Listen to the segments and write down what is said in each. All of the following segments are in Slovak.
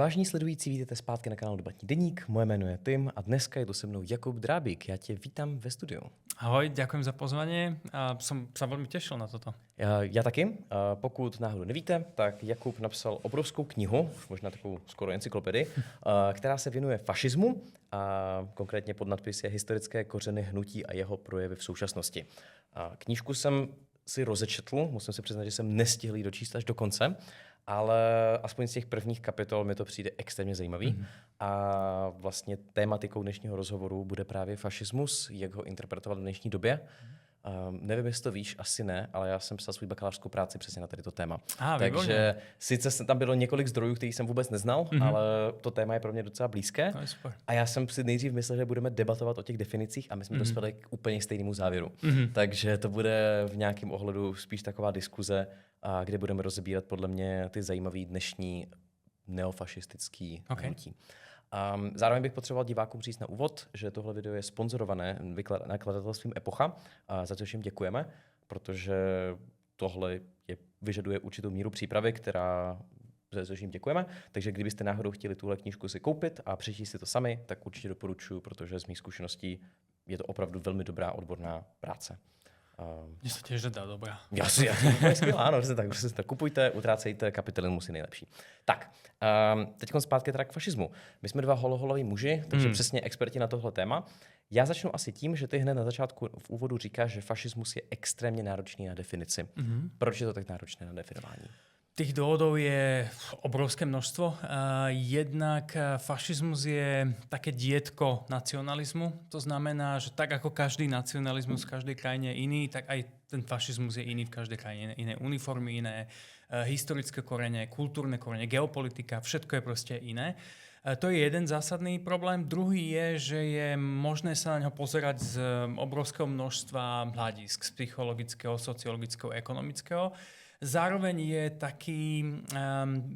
Vážení sledující, vítejte zpátky na kanálu Debatní deník. Moje jméno je Tim a dneska je tu se mnou Jakub Drábik. Já tě vítám ve studiu. Ahoj, ďakujem za pozvanie a som sa veľmi tešil na toto. Já taky. Pokud náhodou nevíte, tak Jakub napsal obrovskou knihu, možná takovou skoro encyklopedii, která se věnuje fašismu a konkrétně pod nadpis je Historické kořeny hnutí a jeho projevy v současnosti. Knížku jsem si rozečetl, musím se přiznat, že jsem nestihl ji dočíst až do konce, ale aspoň z těch prvních kapitol mi to přijde extrémně zajímavý. A vlastně tématikou dnešního rozhovoru bude právě fašismus, jak ho interpretovat v dnešní době. Nevím, jestli to víš, asi ne, ale já jsem psal svou bakalářskou práci přesně na tady to téma. Takže sice tam bylo několik zdrojů, který jsem vůbec neznal, ale to téma je pro mě docela blízké. A já jsem si nejdřív myslel, že budeme debatovat o těch definicích a my jsme dospěli k úplně stejnému závěru. Takže to bude v nějakém ohledu spíš taková diskuze, kde budeme rozebírat podle mě ty zajímavé dnešní neofašistické hnutí. Zároveň bych potřeboval divákům říct na úvod, že tohle video je sponzorované nakladatelstvím Epocha, za což jim děkujeme, protože tohle vyžaduje určitou míru přípravy, za což jim děkujeme. Takže kdybyste náhodou chtěli tuhle knížku si koupit a přečíst si to sami, tak určitě doporučuji, protože z mých zkušeností je to opravdu velmi dobrá odborná práce. Mně se těž dá dobrá. Jasně, ano, tak si to kupujte, utrácejte, kapitalismus je nejlepší. Tak, teď zpátky teda k fašismu. My jsme dva holoholoví muži, takže přesně experti na tohle téma. Já začnu asi tím, že ty hned na začátku v úvodu říkáš, že fašismus je extrémně náročný na definici. Proč je to tak náročné na definování? Tých dôvodov je obrovské množstvo. Jednak fašizmus je také dietko nacionalizmu. To znamená, že tak ako každý nacionalizmus v každej krajine je iný, tak aj ten fašizmus je iný v každej krajine. Iné uniformy, iné historické korene, kultúrne korene, geopolitika, všetko je proste iné. To je jeden zásadný problém. Druhý je, že je možné sa na ňo pozerať z obrovského množstva hľadisk, z psychologického, sociologického, ekonomického. Zároveň je taký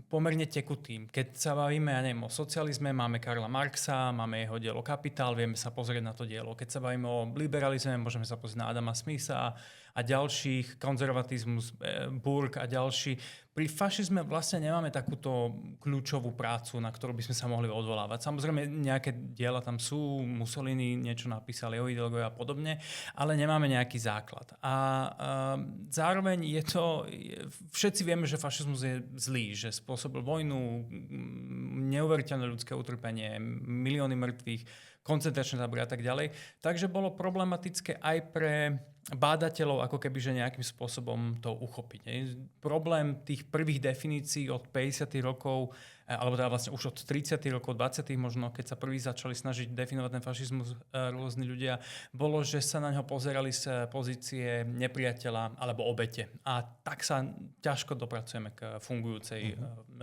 pomerne tekutý. Keď sa bavíme, o socializme, máme Karla Marxa, máme jeho dielo Kapitál, vieme sa pozrieť na to dielo. Keď sa bavíme o liberalizme, môžeme sa pozrieť na Adama Smitha a ďalších, konzervatizmus, Burke a ďalší. Pri fašizme vlastne nemáme takúto kľúčovú prácu, na ktorú by sme sa mohli odvolávať. Samozrejme, nejaké diela tam sú, Mussolini niečo napísal, jeho ideológovia a podobne, ale nemáme nejaký základ. A zároveň je to, všetci vieme, že fašizmus je zlý, že spôsobil vojnu, neuveriteľné ľudské utrpenie, milióny mŕtvych, koncentračné tábory a tak ďalej. Takže bolo problematické aj pre bádateľov, ako keby, že nejakým spôsobom to uchopiť. Problém tých prvých definícií od 50. rokov, alebo teda vlastne už od 30. rokov, 20. možno, keď sa prvý začali snažiť definovať ten fašizmus rôzni ľudia, bolo, že sa na ňo pozerali z pozície nepriateľa alebo obete. A tak sa ťažko dopracujeme k fungujúcej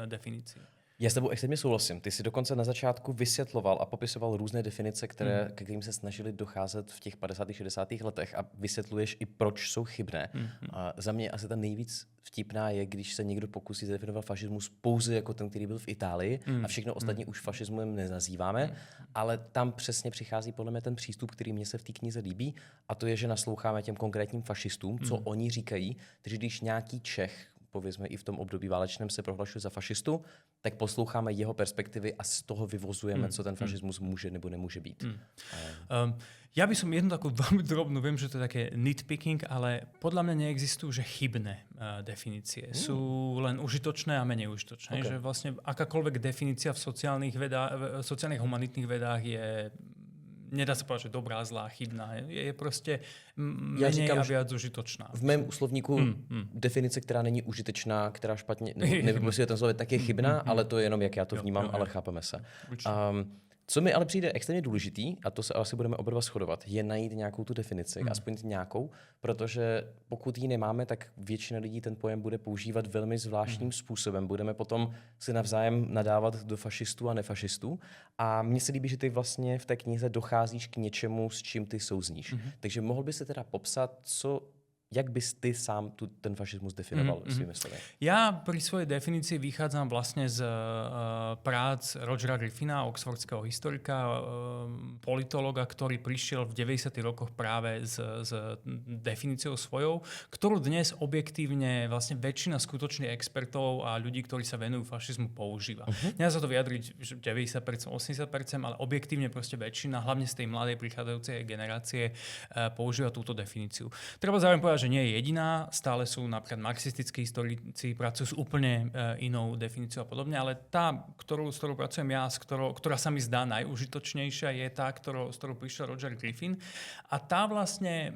definícii. Já s tebou extrémně souhlasím. Ty si dokonce na začátku vysvětloval a popisoval různé definice, ke kterým se snažili docházet v těch 50. 60. letech a vysvětluješ i proč jsou chybné. A za mě asi ta nejvíc vtipná je, když se někdo pokusí zadefinovat fašismus pouze jako ten, který byl v Itálii a všechno ostatní už fašismem nenazýváme, ale tam přesně přichází podle mě ten přístup, který mně se v té knize líbí, a to je, že nasloucháme těm konkrétním fašistům, co oni říkají. Takže když nějaký Čech, povězme i v tom období válečném, se prohlašuje za fašistu, tak posloucháme jeho perspektivy a z toho vyvozujeme, co ten fašismus může nebo nemůže být. Ja by som jednu takú veľmi drobnú, viem, že to je také nitpicking, ale podľa mňa neexistujú, že chybné definície. Sú len užitočné a menej užitočné. Okay. Že vlastne akákoľvek definícia v sociálnych humanitných vedách je, nedá sa povedať, že dobrá, zlá, chybná. Je proste menej a viac užitočná. V mém slovníku definice, která není užitečná, která špatně nevypustuje ten slovo, tak je chybná, ale to je jenom, jak já to vnímám, ale chápeme se. Co mi ale přijde extrémně důležitý, a to se asi budeme oba dva shodovat, je najít nějakou tu definici, aspoň nějakou, protože pokud ji nemáme, tak většina lidí ten pojem bude používat velmi zvláštním způsobem. Budeme potom si navzájem nadávat do fašistů a nefašistů. A mně se líbí, že ty vlastně v té knize docházíš k něčemu, s čím ty souzníš. Takže mohl by se teda popsat, co jak bys ty sám ten fašismus definoval svými slovy? Ja pri svojej definícii vychádzam vlastne z prác Rogera Griffina, oxfordského historika, politologa, ktorý prišiel v 90. rokoch práve s definíciou svojou, ktorú dnes objektívne vlastne väčšina skutočných expertov a ľudí, ktorí sa venujú fašizmu, používa. Nedá sa to vyjadriť, že 90%, 80%, ale objektívne proste väčšina, hlavne z tej mladej prichádzajúcej generácie, používa túto definíciu. Treba zároveň povedať, že nie je jediná, stále sú napríklad marxistickí historici, pracujú s úplne inou definíciou a podobne, ale tá, s ktorou pracujem ja, ktorá sa mi zdá najužitočnejšia, je tá, s ktorou prišiel Roger Griffin. A tá vlastne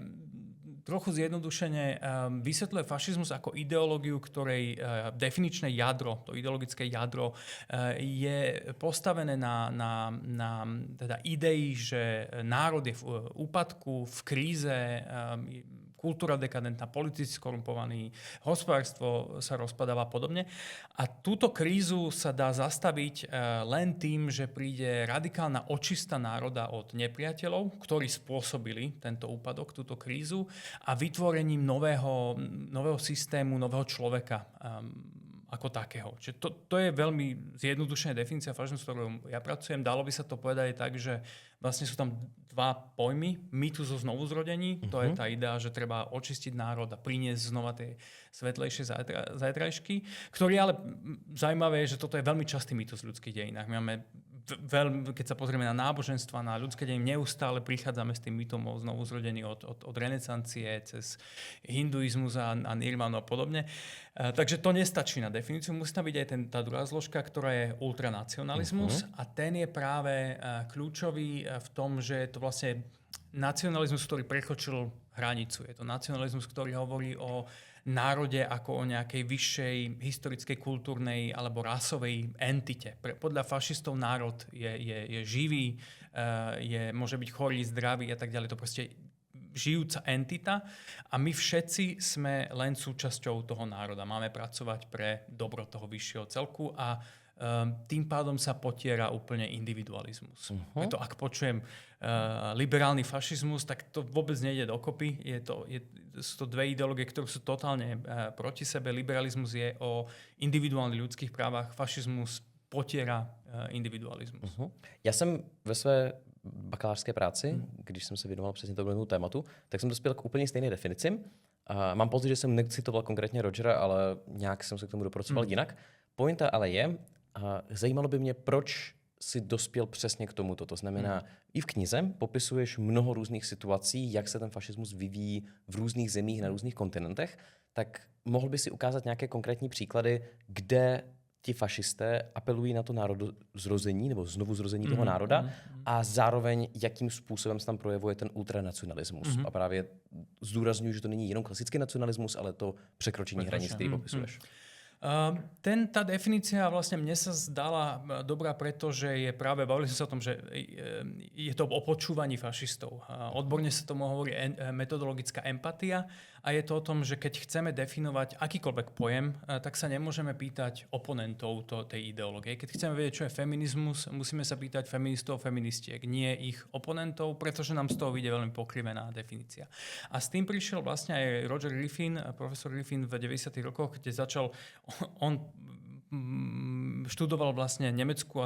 trochu zjednodušene vysvetľuje fašizmus ako ideológiu, ktorej definičné jadro, to ideologické jadro je postavené na teda idei, že národ je v úpadku, v kríze, kultúra dekadentná, politici skorumpovaní, hospodárstvo sa rozpadáva a podobne. A túto krízu sa dá zastaviť len tým, že príde radikálna očista národa od nepriateľov, ktorí spôsobili tento úpadok, túto krízu, a vytvorením nového systému, nového človeka ako takého. Čiže to je veľmi zjednodušená definícia fašizmu, s ktorou ja pracujem. Dalo by sa to povedať tak, že vlastne sú tam dva pojmy. Mýtus o znovuzrodení, to je tá idea, že treba očistiť národ a priniesť znova tie svetlejšie zajtrajšky, ktorý ale zaujímavé je, že toto je veľmi častý mýtus v ľudských dejinách. My máme keď sa pozrieme na náboženstva, na ľudské dejiny, neustále prichádzame s tým mýtom o znovuzrodení od renesancie cez hinduizmus a nirvánu a podobne. Takže to nestačí na definíciu. Musí tam byť aj tá druhá zložka, ktorá je ultranacionalizmus a ten je práve kľúčový v tom, že je to vlastne nacionalizmus, ktorý prekročil hranicu. Je to nacionalizmus, ktorý hovorí o národe ako o nejakej vyššej historickej, kultúrnej alebo rasovej entite. Podľa fašistov národ je živý, môže byť chorý, zdravý a tak ďalej. To proste žijúca entita a my všetci sme len súčasťou toho národa. Máme pracovať pre dobro toho vyššieho celku a tým pádom sa potiera úplne individualizmus. Preto ak počujem liberálny fašizmus, tak to vôbec nejde dokopy. Sú to dve ideológie, ktoré sú totálne proti sebe. Liberalizmus je o individuálnych ľudských právach, fašizmus potiera individualismus. Já jsem ve své bakalářské práci, když jsem se věnoval přesně tomuto tématu, tak jsem dospěl k úplně stejné definici. Mám pocit, že jsem necitoval konkrétně Rogera, ale nějak jsem se k tomu dopracoval jinak. Pointa ale je, zajímalo by mě, proč si dospěl přesně k tomuto. To znamená, i v knize popisuješ mnoho různých situací, jak se ten fašismus vyvíjí v různých zemích na různých kontinentech. Tak mohl by si ukázat nějaké konkrétní příklady, kde ti fašisté apelují na to národozrození nebo znovu zrození toho národa a zároveň jakým způsobem se tam projevuje ten ultranacionalismus. A právě zdůrazňuji, že to není jenom klasický nacionalismus, ale to překročení hranic, který popisuješ. Tá definícia vlastne mne sa zdala dobrá, pretože je práve, bavili sme sa o tom, že je to o počúvaní fašistov. Odborne sa tomu hovorí metodologická empatia a je to o tom, že keď chceme definovať akýkoľvek pojem, tak sa nemôžeme pýtať oponentov tej ideológie. Keď chceme vedieť, čo je feminizmus, musíme sa pýtať feministov, feministiek, nie ich oponentov, pretože nám z toho vyjde veľmi pokrivená definícia. A s tým prišiel vlastne aj Roger Griffin, profesor Griffin v 90. rokoch, kde začal on študoval vlastne nemeckú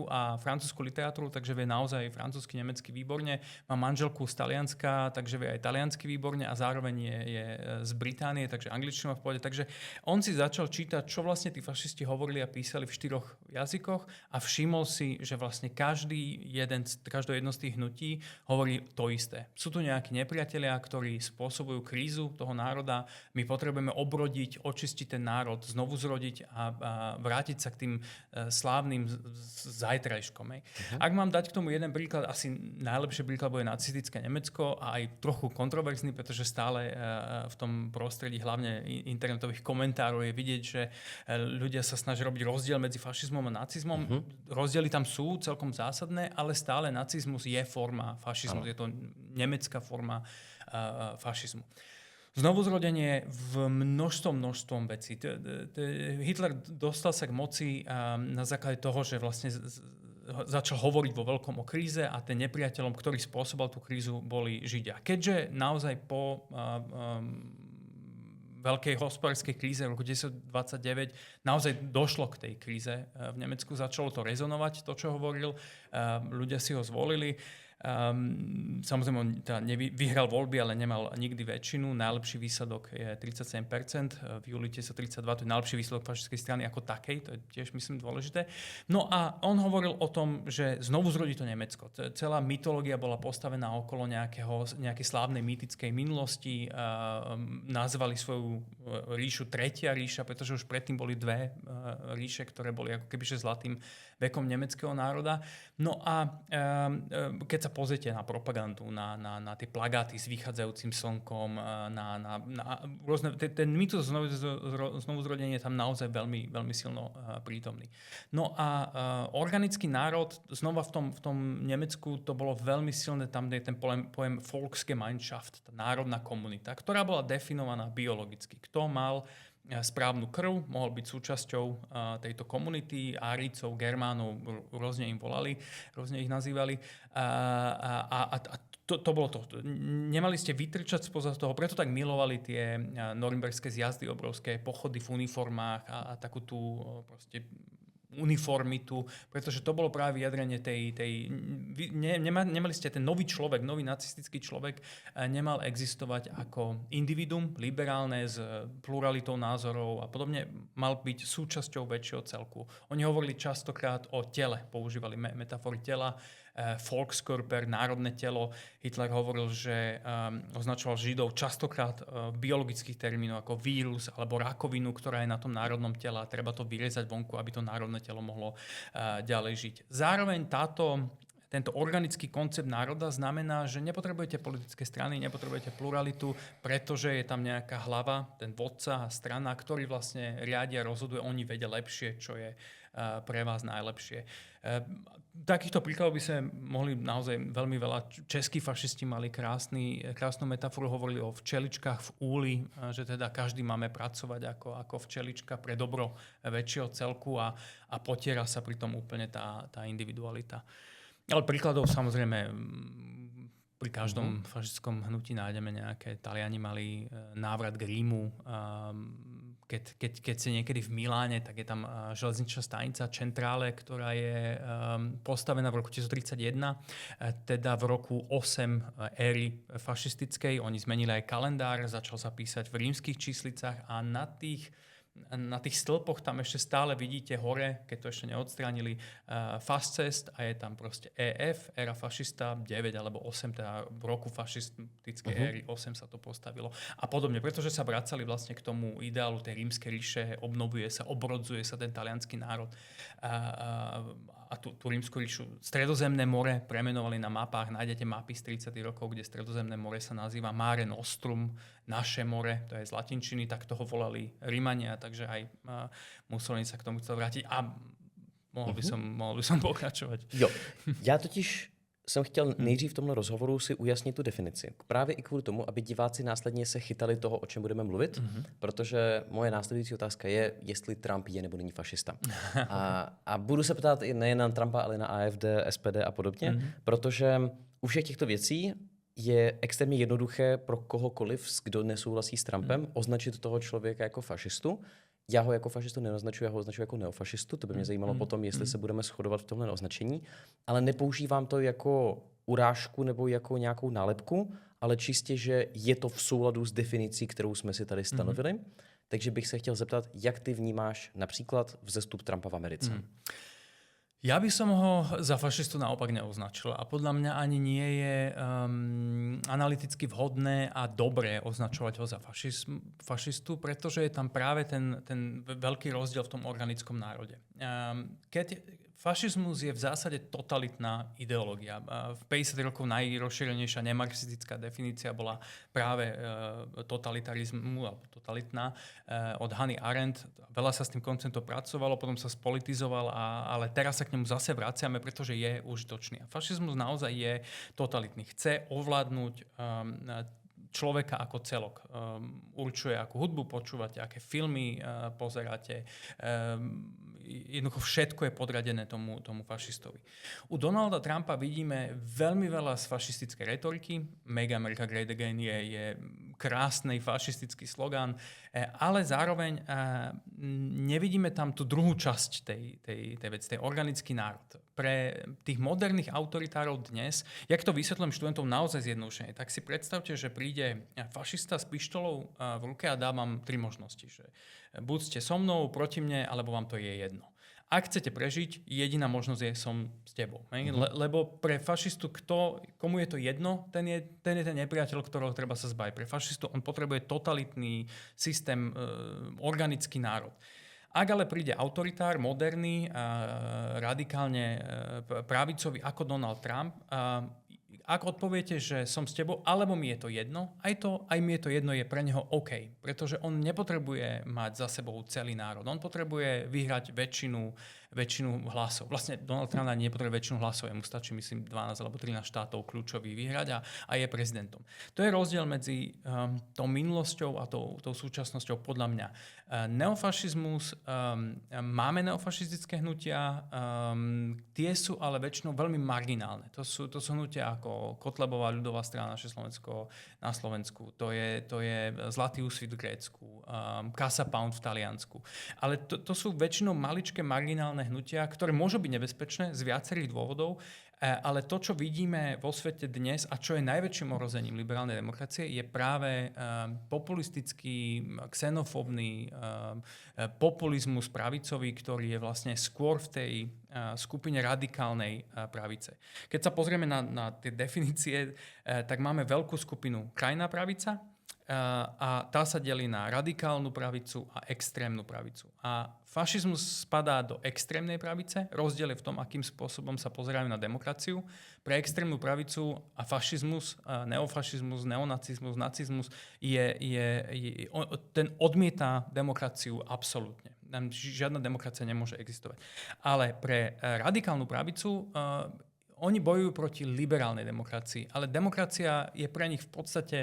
a francúzsku literatúru, takže vie naozaj francúzsky, nemecky výborne. Má manželku z Talianska, takže vie aj taliansky výborne a zároveň je z Británie, takže angličtinu v pohode. Takže on si začal čítať, čo vlastne tí fašisti hovorili a písali v 4 jazykoch a všimol si, že vlastne každé jedno z tých hnutí hovorí to isté. Sú tu nejakí nepriatelia, ktorí spôsobujú krízu toho národa. My potrebujeme obrodiť, očistiť ten národ, znovu zrodiť a vrátiť sa k tým slávnym zajtrajškom. Ak mám dať k tomu jeden príklad, asi najlepší príklad bude nacistické Nemecko a aj trochu kontroverzný, pretože stále v tom prostredí hlavne internetových komentárov je vidieť, že ľudia sa snažia robiť rozdiel medzi fašizmom a nacizmom. Rozdiely tam sú celkom zásadné, ale stále nacizmus je forma fašizmu. Je to nemecká forma fašizmu. Znovuzrodenie v množstvom vecí. Hitler dostal sa k moci na základe toho, že vlastne začal hovoriť vo veľkom o kríze a ten nepriateľom, ktorý spôsobil tú krízu, boli Židia. Keďže naozaj po veľkej hospodárskej kríze v roku 1929 naozaj došlo k tej kríze v Nemecku, začalo to rezonovať, to, čo hovoril, ľudia si ho zvolili. Samozrejme, on vyhral voľby, ale nemal nikdy väčšinu. Najlepší výsledok je 37%, v júli 1932, to je najlepší výsledok fašistickej strany ako takej, to je tiež, myslím, dôležité. No a on hovoril o tom, že znovu zrodí to Nemecko. Celá mytológia bola postavená okolo nejakej slávnej mýtickej minulosti. Nazvali svoju ríšu Tretia ríša, pretože už predtým boli dve ríše, ktoré boli ako kebyže zlatým vekom nemeckého národa. No a keď sa pozrite na propagandu, na tie plagáty s vychádzajúcim slnkom, na rôzne, ten mýtus znovuzrodenia je tam naozaj veľmi, veľmi silno prítomný. No a organický národ, znova v tom Nemecku to bolo veľmi silné, tam je ten pojem Volksgemeinschaft, tá národná komunita, ktorá bola definovaná biologicky. Kto mal správnu krv, mohol byť súčasťou tejto komunity, Árijcov, Germánov, rôzne im volali, rôzne ich nazývali. To bolo to. Nemali ste vytrčať spoza toho, preto tak milovali tie norimberské zjazdy, obrovské pochody v uniformách a takú tú proste uniformitu, pretože to bolo práve vyjadrenie nemali ste ten nový človek, nový nacistický človek, nemal existovať ako individuum, liberálne s pluralitou názorov a podobne, mal byť súčasťou väčšieho celku. Oni hovorili častokrát o tele, používali metafory tela, Volkskörper, národné telo. Hitler hovoril, že označoval Židov častokrát biologických termínov ako vírus alebo rakovinu, ktorá je na tom národnom tele a treba to vyrezať vonku, aby to národné telo mohlo ďalej žiť. Zároveň tento organický koncept národa znamená, že nepotrebujete politické strany, nepotrebujete pluralitu, pretože je tam nejaká hlava, ten vodca a strana, ktorý vlastne riadia, rozhoduje, oni vedia lepšie, čo je pre vás najlepšie. Takýchto príkladov by sme mohli naozaj veľmi veľa. Českí fašisti mali krásnu metaforu, hovorili o včeličkách v úli, že teda každý máme pracovať ako včelička pre dobro väčšieho celku a potiera sa pritom úplne tá individualita. Ale príkladov samozrejme pri každom fašistickom hnutí nájdeme nejaké. Taliani mali návrat k Rímu. Keď si niekedy v Miláne, tak je tam železničná stanica Centrale, ktorá je postavená v roku 1931, teda v roku 8 éry fašistickej. Oni zmenili aj kalendár, začal sa písať v rímskych číslicách a na tých stĺpoch tam ešte stále vidíte hore, keď to ešte neodstránili, Fascest a je tam proste EF, éra fašista 9 alebo 8, teda v roku fašistickej éry 8 sa to postavilo. A podobne, pretože sa vracali vlastne k tomu ideálu tej rímskej ríše, obnovuje sa, obrodzuje sa ten taliansky národ. A tú rímsku ríšu Stredozemné more premenovali na mapách. Nájdete mapy z 30. rokov, kde Stredozemné more sa nazýva Mare Nostrum, naše more, to je z latinčiny, tak toho volali Rímania, takže aj Mussolini sa k tomu chcel vrátiť. A mohol by som pokračovať. Jo, já totiž jsem chtěl nejdřív v tomhle rozhovoru si ujasnit tu definici. Právě i kvůli tomu, aby diváci následně se chytali toho, o čem budeme mluvit, protože moje následující otázka je, jestli Trump je nebo není fašista. A budu se ptát nejen na Trumpa, ale na AfD, SPD a podobně, protože u všech těchto věcí je extrémně jednoduché pro kohokoliv, kdo nesouhlasí s Trumpem, označit toho člověka jako fašistu. Já ho jako fašistu neoznačuji, já ho označuji jako neofašistu. To by mě zajímalo potom, jestli se budeme shodovat v tomhle označení. Ale nepoužívám to jako urážku nebo jako nějakou nálepku, ale čistě, že je to v souladu s definicí, kterou jsme si tady stanovili. Takže bych se chtěl zeptat, jak ty vnímáš například vzestup Trumpa v Americe? Ja by som ho za fašistu naopak neoznačil a podľa mňa ani nie je analyticky vhodné a dobré označovať ho za fašistu, pretože je tam práve ten veľký rozdiel v tom organickom národe. Keď fašizmus je v zásade totalitná ideológia. V 50 rokov najrozšírenejšia nemarxistická definícia bola práve totalitarizmu, alebo totalitná, od Hannah Arendt. Veľa sa s tým konceptom pracovalo, potom sa spolitizoval, ale teraz sa k nemu zase vraciame, pretože je užitočný. A fašizmus naozaj je totalitný. Chce ovládnuť človeka ako celok. Určuje, akú hudbu počúvate, aké filmy pozeráte. jednoducho všetko je podradené tomu fašistovi. U Donalda Trumpa vidíme veľmi veľa z fašistickej retoriky. Make America Great Again je krásny fašistický slogán, ale zároveň nevidíme tam tú druhú časť tej veci, tej organický národ. Pre tých moderných autoritárov dnes, jak to vysvetlím študentom naozaj zjednodušene, tak si predstavte, že príde fašista s pištolou v ruke a dá vám 3 možnosti. Že buď ste so mnou, proti mne, alebo vám to je jedno. Ak chcete prežiť, jediná možnosť je som s tebou. Lebo pre fašistu, komu je to jedno, ten je ten nepriateľ, ktorého treba sa zbaviť. Pre fašistu on potrebuje totalitný systém, organický národ. Ak ale príde autoritár, moderný, radikálne pravicový ako Donald Trump, ak odpoviete, že som s tebou, alebo mi je to jedno, aj mi je to jedno je pre neho OK. Pretože on nepotrebuje mať za sebou celý národ. On potrebuje vyhrať väčšinu hlasov. Vlastne Donald Trump nepotrebuje väčšinu hlasov. Mu stačí, myslím, 12 alebo 13 štátov kľúčových vyhrať a je prezidentom. To je rozdiel medzi tou minulosťou a tou súčasnosťou podľa mňa. Neofašizmus, máme neofašistické hnutia, tie sú ale väčšinou veľmi marginálne. To sú hnutia ako Kotlebová ľudová strana, naše Slovensko na Slovensku, to je Zlatý úsvit v Grécku, Casa Pound v Taliansku. Ale to sú väčšinou maličké marginálne hnutia, ktoré môžu byť nebezpečné z viacerých dôvodov, ale to, čo vidíme vo svete dnes a čo je najväčším ohrozením liberálnej demokracie, je práve populistický, xenofóbny populizmus pravicový, ktorý je vlastne skôr v tej skupine radikálnej pravice. Keď sa pozrieme na tie definície, tak máme veľkú skupinu krajná pravica, a tá sa delí na radikálnu pravicu a extrémnu pravicu. A fašizmus spadá do extrémnej pravice. Rozdiel je v tom, akým spôsobom sa pozerajú na demokraciu. Pre extrémnu pravicu a fašizmus, neofašizmus, neonacizmus, nacizmus ten odmieta demokraciu absolútne. Žiadna demokracia nemôže existovať. Ale pre radikálnu pravicu oni bojujú proti liberálnej demokracii, ale demokracia je pre nich v podstate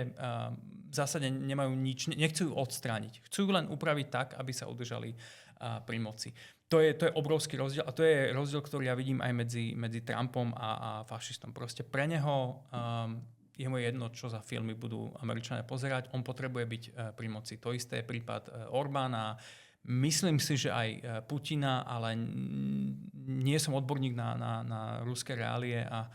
v zásade nemajú nič, nechcú ju odstrániť. Chcú ju len upraviť tak, aby sa udržali pri moci. To je obrovský rozdiel a to je rozdiel, ktorý ja vidím aj medzi Trumpom a fašistom. Proste pre neho je mu jedno, čo za filmy budú Američania pozerať. On potrebuje byť pri moci. To isté je prípad Orbána. Myslím si, že aj Putina, ale nie som odborník na ruské reálie a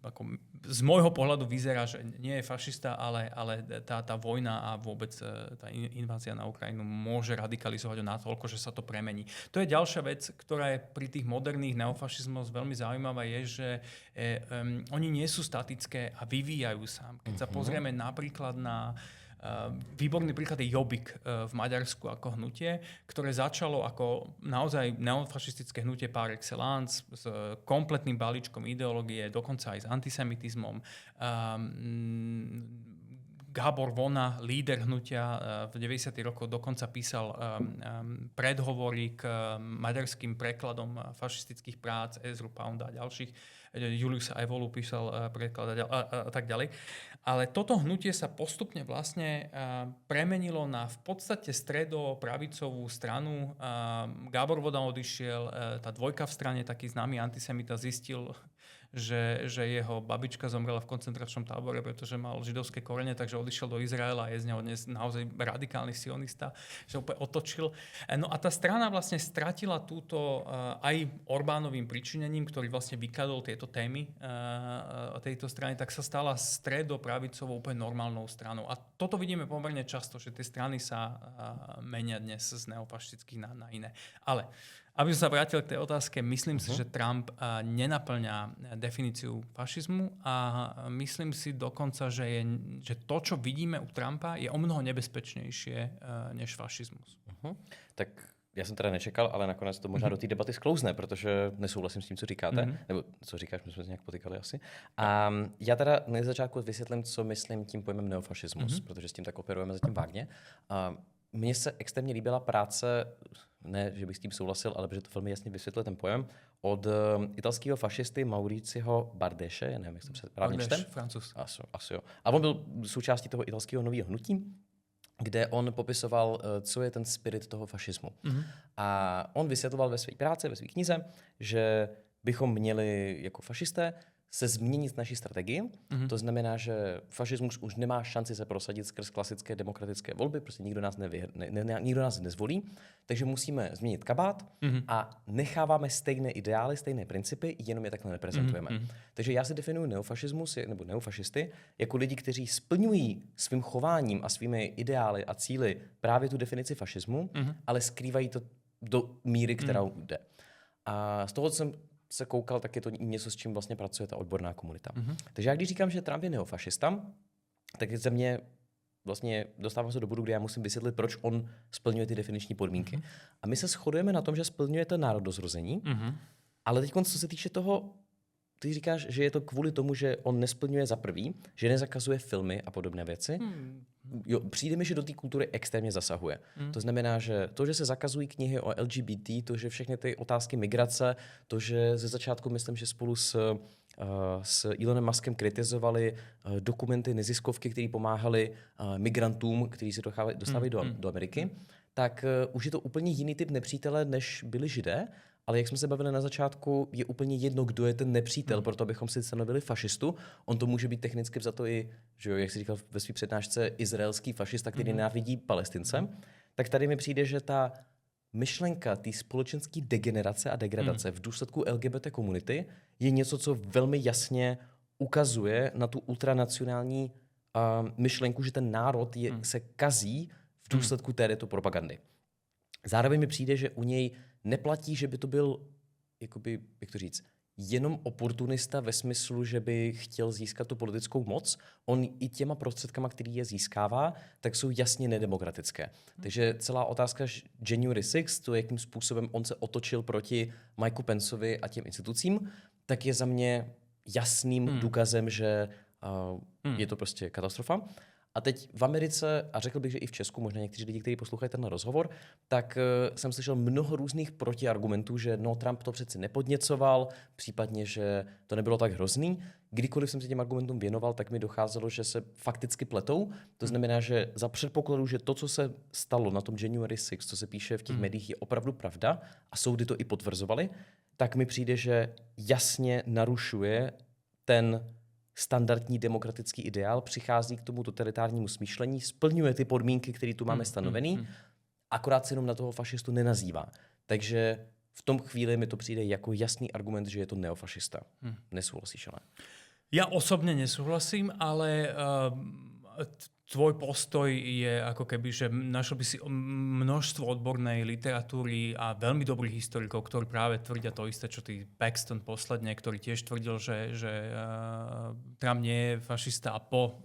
ako z môjho pohľadu vyzerá, že nie je fašista, ale tá vojna a vôbec tá invázia na Ukrajinu môže radikalizovať ho natoľko, že sa to premení. To je ďalšia vec, ktorá je pri tých moderných neofašizmoch veľmi zaujímavá, je, že oni nie sú statické a vyvíjajú sa. Keď sa pozrieme napríklad na výborný príklad je Jobbik v Maďarsku ako hnutie, ktoré začalo ako naozaj neofašistické hnutie par excellence s kompletným balíčkom ideológie, dokonca aj s antisemitizmom. Gábor Vona, líder hnutia v 90. rokoch, dokonca písal predhovory k maďarským prekladom fašistických prác Ezru Pounda a ďalších. Juliusa Evolu písal preklad a tak ďalej. Ale toto hnutie sa postupne vlastne premenilo na v podstate stredopravicovú stranu. Gábor Voda odišiel, tá dvojka v strane, taký známy antisemita, zistil, že jeho babička zomrela v koncentračnom tábore, pretože mal židovské korene, takže odišiel do Izraela a je z neho dnes naozaj radikálny sionista, že úplne otočil. No a tá strana vlastne stratila túto aj Orbánovým pričinením, ktorý vlastne vykladol tieto témy tejto strany, tak sa stala stredopravicovou úplne normálnou stranou. A toto vidíme pomerne často, že tie strany sa menia dnes z neofašistických na iné. Ale aby som sa vrátil k tej otázke, myslím si, že Trump nenaplňa definíciu fašizmu a myslím si dokonca, že to, čo vidíme u Trumpa, je o mnoho nebezpečnejšie než fašizmus. Tak já jsem teda nečekal, ale nakonec to možná do té debaty sklouzne, protože nesouhlasím s tím, co říkáte, nebo co říkáš, my jsme se nějak potykali asi. A já teda na začátku vysvětlím, co myslím tím pojmem neofašismus, protože s tím tak operujeme zatím vágně. Mně se extrémně líbila práce, ne, že bych s tím souhlasil, ale že to velmi jasně vysvětlil ten pojem, od italského fašisty Mauriciho Bardesche, nevím, jak se správně čtem. Francouz. Asi jo. A on byl součástí toho italského nového hnutí. kde on popisoval, co je ten spirit toho fašismu. A on vysvětloval ve své práci, ve své knize, že bychom měli jako fašisté se změnit naší strategii. To znamená, že fašismus už nemá šanci se prosadit skrz klasické demokratické volby, prostě nikdo nás nezvolí, takže musíme změnit kabát a necháváme stejné ideály, stejné principy, jenom je takhle neprezentujeme. Takže já si definuji neofašismus nebo neofašisty jako lidi, kteří splňují svým chováním a svými ideály a cíli právě tu definici fašismu, ale skrývají to do míry, kterou jde. A z toho, co jsem se koukal, tak je to něco, s čím vlastně pracuje ta odborná komunita. Takže já když říkám, že Trump je neofašista, tak ze mě vlastně dostávám se do bodu, kde já musím vysvětlit, proč on splňuje ty definiční podmínky. A my se shodujeme na tom, že splňuje to národozrození, ale teď, co se týče toho, ty říkáš, že je to kvůli tomu, že on nesplňuje za prvý, že nezakazuje filmy a podobné věci. Jo, přijde mi, že do té kultury extrémně zasahuje. To znamená, že to, že se zakazují knihy o LGBT, to, že všechny ty otázky migrace, to, že ze začátku myslím, že spolu s Elonem Muskem kritizovali dokumenty neziskovky, které pomáhaly migrantům, kteří se dostávají do Ameriky, tak už je to úplně jiný typ nepřítele, než byli Židé. Ale jak jsme se bavili na začátku, je úplně jedno, kdo je ten nepřítel, proto abychom si stanovili fašistu. On to může být technicky vzato i, že jo, jak jsi říkal ve své přednášce, izraelský fašista, který nenávidí Palestince. Tak tady mi přijde, že ta myšlenka té společenské degenerace a degradace v důsledku LGBT komunity je něco, co velmi jasně ukazuje na tu ultranacionální myšlenku, že ten národ se kazí v důsledku této propagandy. Zároveň mi přijde, že u něj neplatí, že by to byl, jakoby, jak to říct, jenom oportunista ve smyslu, že by chtěl získat tu politickou moc. On i těma prostředkama, který je získává, tak jsou jasně nedemokratické. Takže celá otázka January 6, to, jakým způsobem on se otočil proti Mikeu Penceovi a těm institucím, tak je za mě jasným důkazem, že je to prostě katastrofa. A teď v Americe, a řekl bych, že i v Česku, možná někteří lidi, kteří poslouchají ten rozhovor, tak jsem slyšel mnoho různých protiargumentů, že Trump to přeci nepodněcoval, případně, že to nebylo tak hrozný. Kdykoliv jsem se těm argumentům věnoval, tak mi docházelo, že se fakticky pletou. To znamená, že za předpokladu, že to, co se stalo na tom January 6, co se píše v těch médiích, je opravdu pravda, a soudy to i potvrzovaly, tak mi přijde, že jasně narušuje ten standardní demokratický ideál, přichází k tomu totalitárnímu smýšlení, splňuje ty podmínky, které tu máme stanovený, akorát se jenom na toho fašistu nenazývá. Takže v tom chvíli mi to přijde jako jasný argument, že je to neofašista. Nesouhlasíš, ale? Ja osobne nesúhlasím, ale tvoj postoj je ako keby, že našlo by si množstvo odbornej literatúry a veľmi dobrých historikov, ktorí práve tvrdia to isté, čo ty Paxton posledne, ktorý tiež tvrdil, že Trump nie je fašista a po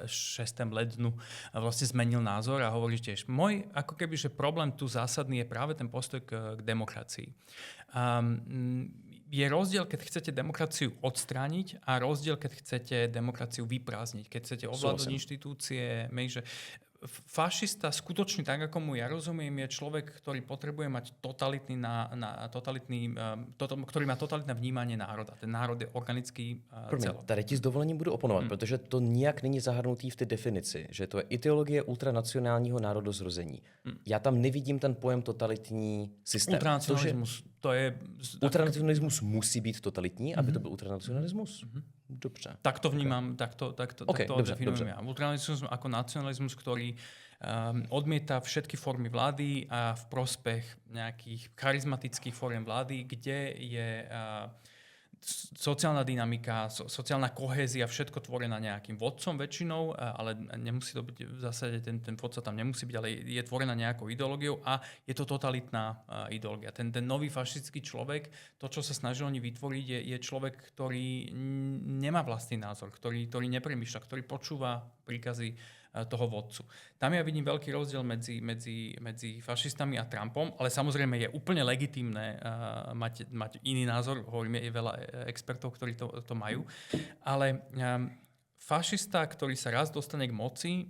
6. lednu vlastne zmenil názor a hovorí tiež. Môj ako keby, že problém tu zásadný je práve ten postoj k demokracii. Je rozdiel, keď chcete demokraciu odstrániť a rozdiel, keď chcete demokraciu vyprázdniť. Keď chcete ovládať inštitúcie, že fašista skutočne, tak ako mu ja rozumiem, je človek, ktorý potrebuje mať ktorý má totalitné vnímanie národa. Ten národ je organický celok. Tady ti s dovolením budu oponovat, protože to nijak není zahrnutý v té definici, že to je ideologie ultranacionálního národozrození. Já tam nevidím ten pojem totalitní systém. Ultranacionalismus, to je... Ultranacionalismus musí být totalitní, aby to byl ultranacionalismus? Dobře. Tak to vnímam, tak to definujem ja. Ultranacionalizmus ako nacionalizmus, ktorý odmieta všetky formy vlády a v prospech nejakých charizmatických foriem vlády, kde je sociálna dynamika, sociálna kohézia, všetko tvorená nejakým vodcom väčšinou, ale nemusí to byť v zásade, ten vodca tam nemusí byť, ale je tvorená nejakou ideológiou a je to totalitná ideológia. Ten nový fašistický človek, to, čo sa snažili oni vytvoriť, je človek, ktorý nemá vlastný názor, ktorý nepremýšľa, ktorý počúva príkazy toho vodcu. Tam ja vidím veľký rozdiel medzi fašistami a Trumpom, ale samozrejme je úplne legitímne mať iný názor. Hovorím, je veľa expertov, ktorí to majú. Ale fašista, ktorý sa raz dostane k moci,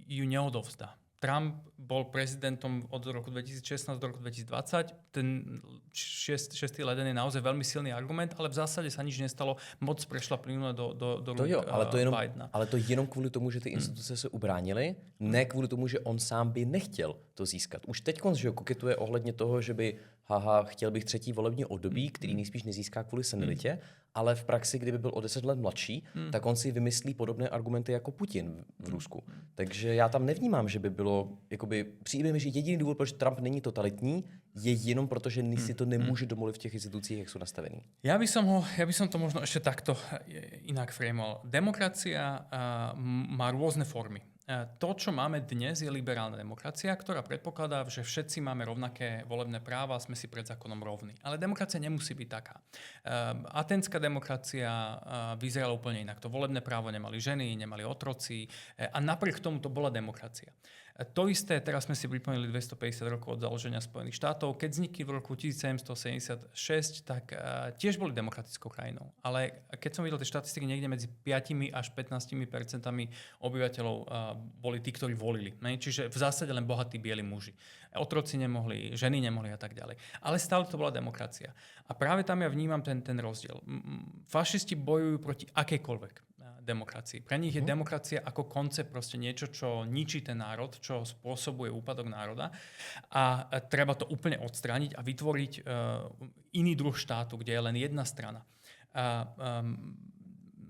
ju neodovzdá. Trump bol prezidentom od roku 2016 do roku 2020. Ten 6. leden je naozaj veľmi silný argument, ale v zásade sa nič nestalo. Moc prešla plynule do To rúk jo, Bidena. ale to jenom kvůli tomu, že ty instituce se ubránily, ne kvůli tomu, že on sám by nechtěl to získat. Už teď že koketuje ohledně toho, že by chtěl bych třetí volební období, který nejspíš nezíská kvůli senilitě, ale v praxi, kdyby byl o 10 let mladší, tak on si vymyslí podobné argumenty jako Putin v Rusku. Takže já tam nevnímám, že by bylo, jakoby, přijde mi, že jediný důvod, proč Trump není totalitní, je jenom proto, že si to nemůže domluvit v těch institucích, jak jsou nastavený. Ja by som to možno ešte takto inak framoval. Demokracia má rôzne formy. To, čo máme dnes, je liberálna demokracia, ktorá predpokladá, že všetci máme rovnaké volebné práva a sme si pred zákonom rovní. Ale demokracia nemusí byť taká. Atenská demokracia vyzerala úplne inak. To volebné právo nemali ženy, nemali otroci a napriek tomu to bola demokracia. To isté, teraz sme si pripomínali 250 rokov od založenia Spojených štátov. Keď vznikli v roku 1776, tak tiež boli demokratickou krajinou. Ale keď som videl tie štatistiky, niekde medzi 5 až 15% obyvateľov boli tí, ktorí volili. Ne? Čiže v zásade len bohatí bieli muži. Otroci nemohli, ženy nemohli a tak ďalej. Ale stále to bola demokracia. A práve tam ja vnímam ten rozdiel. Fašisti bojujú proti akejkoľvek demokracii. Pre nich je demokracia ako koncept proste niečo, čo ničí ten národ, čo spôsobuje úpadok národa a treba to úplne odstrániť a vytvoriť iný druh štátu, kde je len jedna strana.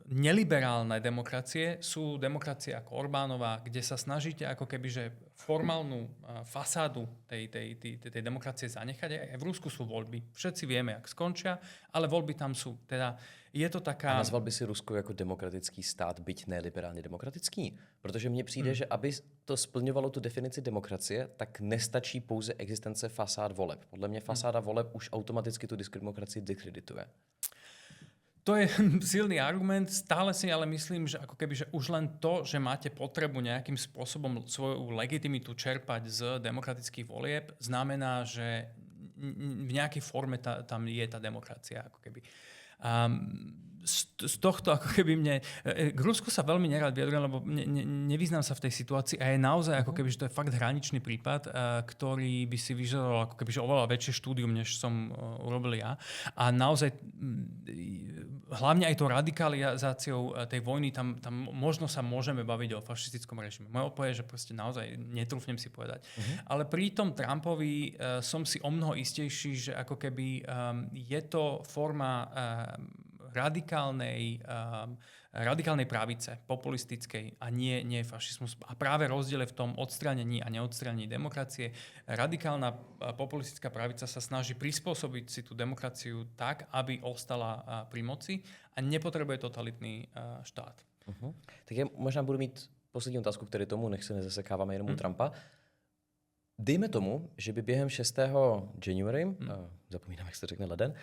Neliberálne demokracie sú demokracie ako Orbánova, kde sa snažíte ako keby, že formálnu fasádu tej demokracie zanechať. Aj v Rusku sú voľby. Všetci vieme, jak skončia, ale voľby tam sú. Teda je to taká... A nazval by si Rusko jako demokratický stát, byť neliberálně demokratický? Protože mně přijde, že aby to splňovalo tu definici demokracie, tak nestačí pouze existence fasád voleb. Podle mě fasáda voleb už automaticky tu demokracii diskredituje. To je silný argument, stále si ale myslím, že ako keby, že už len to, že máte potrebu nejakým spôsobom svoju legitimitu čerpať z demokratických volieb, znamená, že v nejakej forme tam je tá demokracia. Ako keby. Z tohto ako keby k Rusku sa veľmi nerad vyjadrujem, lebo nevyznám sa v tej situácii a je naozaj ako keby, že to je fakt hraničný prípad, ktorý by si vyžadoval ako keby, že oveľa väčšie štúdium, než som urobil ja. A naozaj hlavne aj tou radikalizáciou tej vojny, tam možno sa môžeme baviť o fašistickom režime. Moje odpoveď je, že proste naozaj netrúfnem si povedať. Ale pri tom Trumpovi som si omnoho istejší, že ako keby je to forma radikálnej pravice, populistickej a nie fašizmus. A práve rozdiel je v tom odstránení a neodstránení demokracie. Radikálna populistická pravica sa snaží prispôsobiť si tú demokraciu tak, aby ostala pri moci a nepotrebuje totalitný štát. Tak já možná budu mít poslední otázku, který tomu, nech se nezasekáváme jenom u Trumpa. Dejme tomu, že by během 6. January, zapomínám, jak se řekne leden,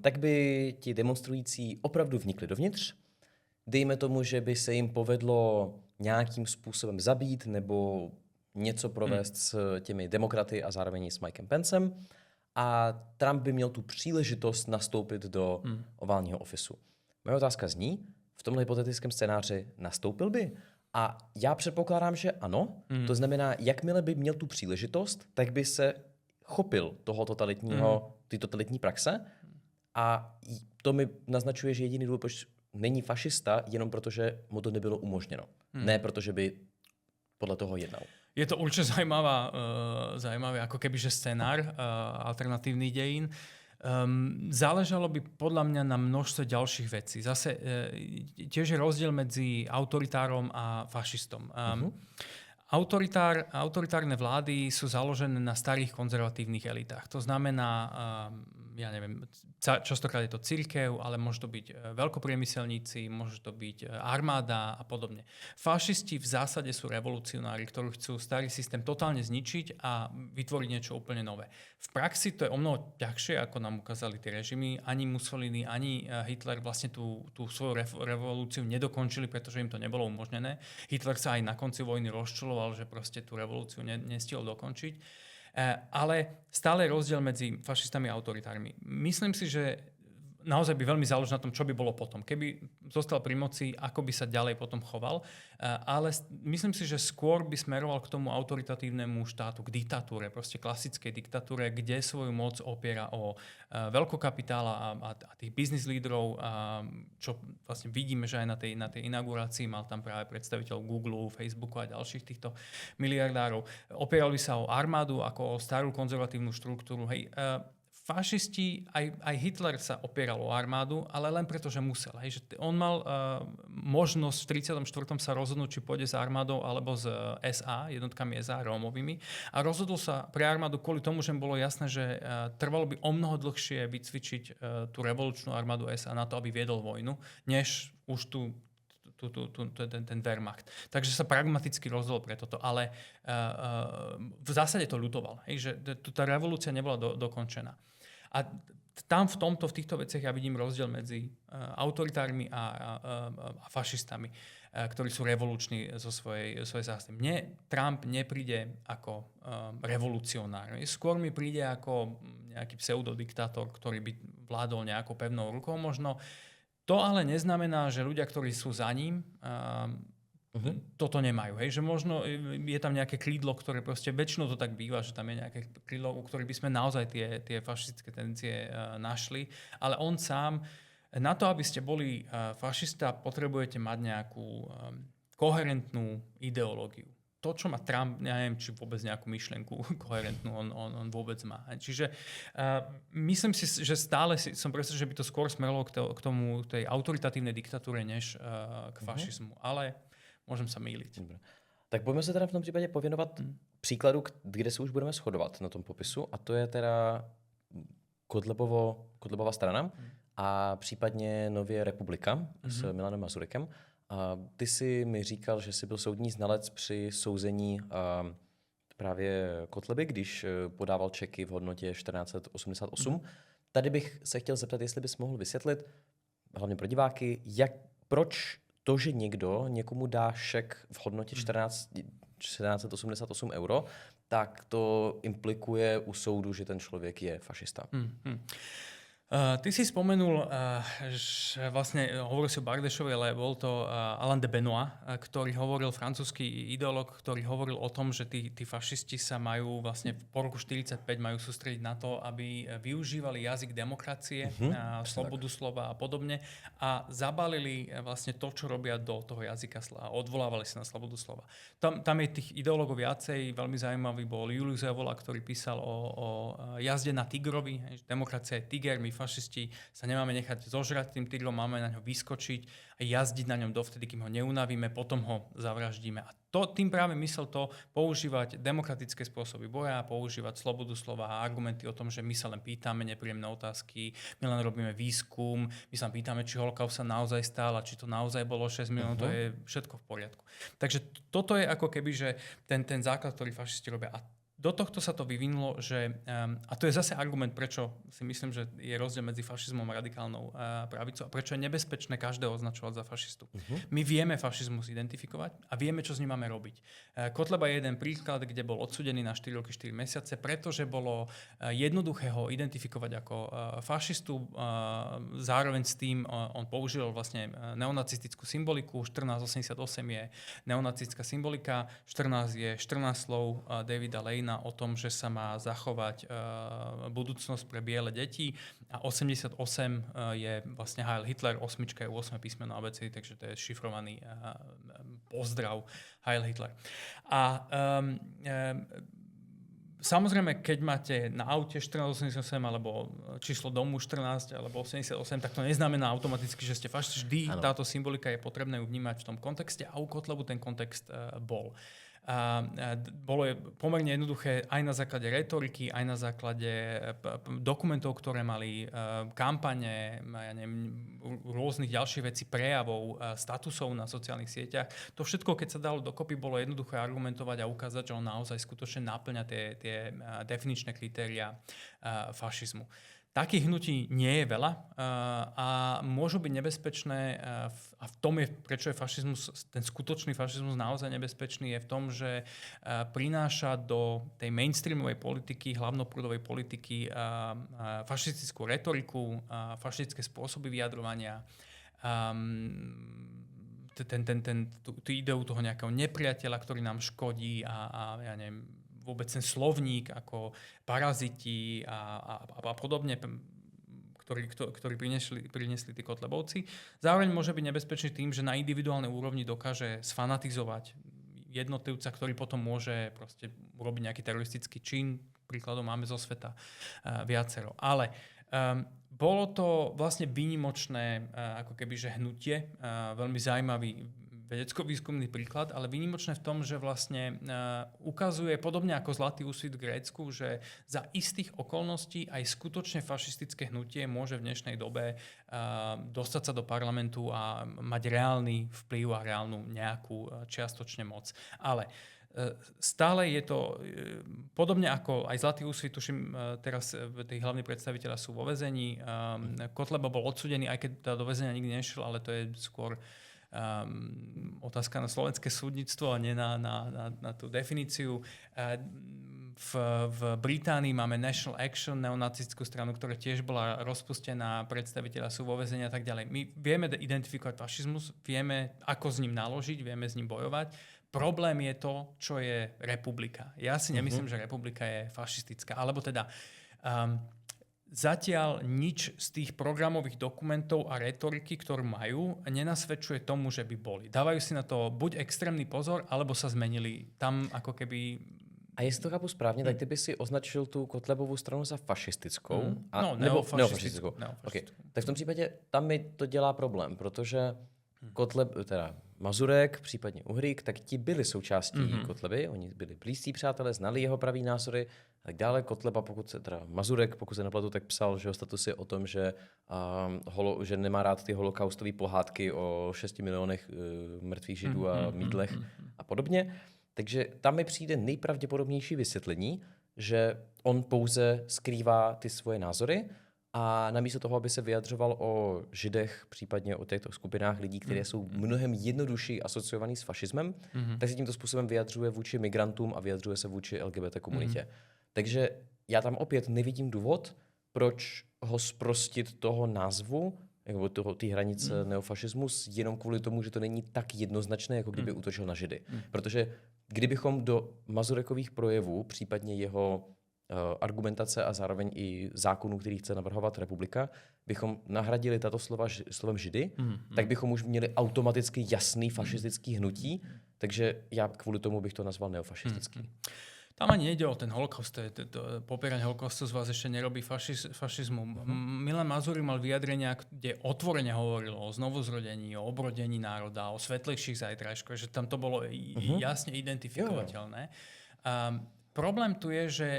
tak by ti demonstrující opravdu vnikli dovnitř. Dejme tomu, že by se jim povedlo nějakým způsobem zabít nebo něco provést s těmi demokraty a zároveň s Mikem Pencem. A Trump by měl tu příležitost nastoupit do oválního ofisu. Moje otázka zní, v tomhle hypotetickém scénáři nastoupil by? A já předpokládám, že ano. To znamená, jakmile by měl tu příležitost, tak by se chopil toho té totalitní praxe. A to mi naznačuje, že jediný důvod, proč není fašista, jenom protože mu to nebylo umožněno. Ne protože by podle toho jednal. Je to určite zaujímavý ako kebyže scenár alternatívnych dejín. Záležalo by podľa mňa na množstve ďalších vecí. Zase tiež je rozdiel medzi autoritárom a fašistom. Autoritárne vlády sú založené na starých konzervatívnych elitách. To znamená, ja neviem, častokrát je to cirkev, ale môže to byť veľkopriemyselníci, môže to byť armáda a podobne. Fašisti v zásade sú revolucionári, ktorí chcú starý systém totálne zničiť a vytvoriť niečo úplne nové. V praxi to je omnoho ťažšie, ako nám ukázali tie režimy. Ani Mussolini, ani Hitler vlastne tú svoju revolúciu nedokončili, pretože im to nebolo umožnené. Hitler sa aj na konci vojny rozčuloval, že proste tú revolúciu nestihol dokončiť. Ale stále je rozdiel medzi fašistami a autoritármi. Myslím si, že naozaj by veľmi záležalo na tom, čo by bolo potom. Keby zostal pri moci, ako by sa ďalej potom choval. Ale myslím si, že skôr by smeroval k tomu autoritatívnemu štátu, k diktatúre, proste klasickej diktatúre, kde svoju moc opiera o veľkokapitála a tých business lídrov, čo vlastne vidíme, že aj na tej inaugurácii mal tam práve predstaviteľ Google, Facebooku a ďalších týchto miliardárov. Opierali sa o armádu ako o starú konzervatívnu štruktúru. Hej, fašisti, aj Hitler sa opieral o armádu, ale len preto, že musel. Hej, že on mal možnosť v 34. sa rozhodnúť, či pôjde s armádou alebo s SA, jednotkami SA, Rómovými. A rozhodol sa pre armádu kvôli tomu, že mu bolo jasné, že trvalo by o mnoho dlhšie vycvičiť tú revolučnú armádu SA na to, aby viedol vojnu, než už ten Wehrmacht. Takže sa pragmaticky rozhodol pre toto, ale v zásade to ľutoval, hej, že tá revolúcia nebola dokončená. A tam v týchto veciach ja vidím rozdiel medzi autoritármi a fašistami, ktorí sú revoluční zo svojej zásady. Mne Trump nepríde ako revolucionár. Skôr mi príde ako nejaký pseudodiktátor, ktorý by vládol nejakou pevnou rukou možno. To ale neznamená, že ľudia, ktorí sú za ním, toto nemajú. Hej? Že možno je tam nejaké krídlo, ktoré proste, väčšinou to tak býva, že tam je nejaké krídlo, u ktorých by sme naozaj tie fašistické tendencie našli. Ale on sám, na to, aby ste boli fašista, potrebujete mať nejakú koherentnú ideológiu. To, čo má Trump, neviem, či vôbec nejakú myšlienku koherentnú on vôbec má. Čiže myslím si, že stále som presvedčený, že by to skôr smerilo k tomu, tej autoritatívnej diktatúre, než k fašizmu. Ale môžem sa mýliť. Dobre. Tak pojďme se teda v tom případě pověnovat příkladu, kde se už budeme shodovat na tom popisu, a to je teda Kotlebova strana a případně nově Republika s Milanem Mazurekem. A ty si mi říkal, že jsi byl soudní znalec při souzení právě Kotleby, když podával čeky v hodnotě 1488. Tady bych se chtěl zeptat, jestli bys mohl vysvětlit, hlavně pro diváky, proč to, že někdo někomu dá šek v hodnotě 1488 euro, tak to implikuje u soudu, že ten člověk je fašista. Ty si spomenul, že vlastne hovoril si o Bardešovi, ale bol to Alain de Benoit, ktorý hovoril, francúzsky ideológ, ktorý hovoril o tom, že tí fašisti sa majú vlastne po roku 1945 majú sústrediť na to, aby využívali jazyk demokracie, slobodu slova a podobne a zabalili vlastne to, čo robia do toho jazyka a odvolávali sa na slobodu slova. Tam je tých ideológov viacej, veľmi zaujímavý bol Julius Evola, ktorý písal o jazde na tigrovi, demokracia je tiger, my fašisti sa nemáme nechať zožrať tým tigrom, máme na ňo vyskočiť a jazdiť na ňom dovtedy, kým ho neunavíme, potom ho zavraždíme. A tým práve myslel to používať demokratické spôsoby boja, používať slobodu slova a argumenty o tom, že my sa len pýtame nepríjemné otázky, my len robíme výskum, my sa pýtame, či holokaust sa naozaj stal a či to naozaj bolo 6 miliónov, to je všetko v poriadku. Takže toto je ako keby, že ten základ, ktorý fašisti robia. A do tohto sa to vyvinulo, že, a to je zase argument, prečo si myslím, že je rozdiel medzi fašizmom a radikálnou pravicou a prečo je nebezpečné každého označovať za fašistu. My vieme fašizmus identifikovať a vieme, čo s ním máme robiť. Kotleba je jeden príklad, kde bol odsúdený na 4 roky, 4 mesiace, pretože bolo jednoduché ho identifikovať ako fašistu. Zároveň s tým on použil vlastne neonacistickú symboliku. 1488 je neonacistická symbolika, 14 je 14 slov Davida Lejna o tom, že sa má zachovať budúcnosť pre biele deti a 88 je vlastne Heil Hitler, 8 je 8 písmeno abecedy, takže to je šifrovaný pozdrav Heil Hitler. A samozrejme, keď máte na aute 1488 alebo číslo domu 14 alebo 88, tak to neznamená automaticky, že ste fašisti. Vždy táto symbolika je potrebné ju vnímať v tom kontexte a u Kotlebu ten kontext bol. Bolo pomerne jednoduché aj na základe retoriky, aj na základe dokumentov, ktoré mali kampane, ja neviem, rôznych ďalších vecí, prejavov, statusov na sociálnych sieťach. To všetko, keď sa dalo dokopy, bolo jednoduché argumentovať a ukázať, že on naozaj skutočne naplňa tie definičné kritériá fašizmu. Takých hnutí nie je veľa a môžu byť nebezpečné a v tom je, prečo je fašizmus, ten skutočný fašizmus naozaj nebezpečný, je v tom, že prináša do tej mainstreamovej politiky, hlavnoprúdovej politiky fašistickú retoriku, fašistické spôsoby vyjadrovania, tú ideu toho nejakého nepriateľa, ktorý nám škodí a ja neviem, vôbec ten slovník ako paraziti a podobne, ktorí priniesli tí Kotlebovci. Zároveň môže byť nebezpečný tým, že na individuálnej úrovni dokáže sfanatizovať jednotlivca, ktorý potom môže proste urobiť nejaký teroristický čin. Príkladom máme zo sveta viacero. Ale bolo to vlastne výnimočné ako keby, že hnutie, veľmi zaujímavý vedecko-výskumný príklad, ale výnimočné v tom, že vlastne ukazuje, podobne ako Zlatý úsvit v Grécku, že za istých okolností aj skutočne fašistické hnutie môže v dnešnej dobe dostať sa do parlamentu a mať reálny vplyv a reálnu nejakú čiastočne moc. Ale stále je to, podobne ako aj Zlatý úsvit, tuším, teraz tí hlavní predstavitelia sú vo väzení. Kotleba bol odsúdený, aj keď do väzenia nikdy nešiel, ale to je skôr otázka na slovenské súdnictvo a nie na tú definíciu. V Británii máme National Action, neonacistickú stranu, ktorá tiež bola rozpustená, predstavitelia sú vo väzení a tak ďalej. My vieme identifikovať fašizmus, vieme, ako s ním naložiť, vieme s ním bojovať. Problém je to, čo je republika. Ja si nemyslím, že republika je fašistická. Alebo teda zatiaľ nič z tých programových dokumentov a retoriky, ktorú majú, nenasvedčuje tomu, že by boli. Dávajú si na to buď extrémny pozor, alebo sa zmenili tam ako keby... A jestli to chápu správně, tak ty by si označil tu Kotlebovou stranu za fašistickou? Nebo neofašistickou. Okay. Tak v tom případě tam mi to dělá problém, protože Mazurek, případně Uhrík, tak ti byli součástí Kotleby, oni byli blízcí přátelé, znali jeho pravý názory a tak dále. Kotleba, Mazurek, pokud se nepletu, tak psal, že statusy o tom, že nemá rád ty holokaustové pohádky o 6 milionech mrtvých židů a mýdlech a podobně. Takže tam mi přijde nejpravděpodobnější vysvětlení, že on pouze skrývá ty svoje názory a namísto toho, aby se vyjadřoval o židech, případně o těchto skupinách lidí, které jsou mnohem jednodušší asociovaný s fašismem, tak se tímto způsobem vyjadřuje vůči migrantům a vyjadřuje se vůči LGBT komunitě. Takže já tam opět nevidím důvod, proč ho zprostit toho názvu, jako té hranice neofašismus, jenom kvůli tomu, že to není tak jednoznačné, jako kdyby útočil na židy. Protože kdybychom do Mazurekových projevů, případně jeho argumentace a zároveň i zákonů, který chce navrhovat republika, bychom nahradili tato slova slovem židy, tak bychom už měli automaticky jasný fašistický hnutí, takže já kvůli tomu bych to nazval neofašistický. Tam ani nejde o ten holokaust, popieranie holokaustu z vás ešte nerobí fašizmu. Milan Mazurek mal vyjadrenia, kde otvorene hovoril o znovuzrodení, o obrodení národa, o svetlejších zajtrajškoch, že tam to bolo jasne identifikovateľné. Problém tu je, že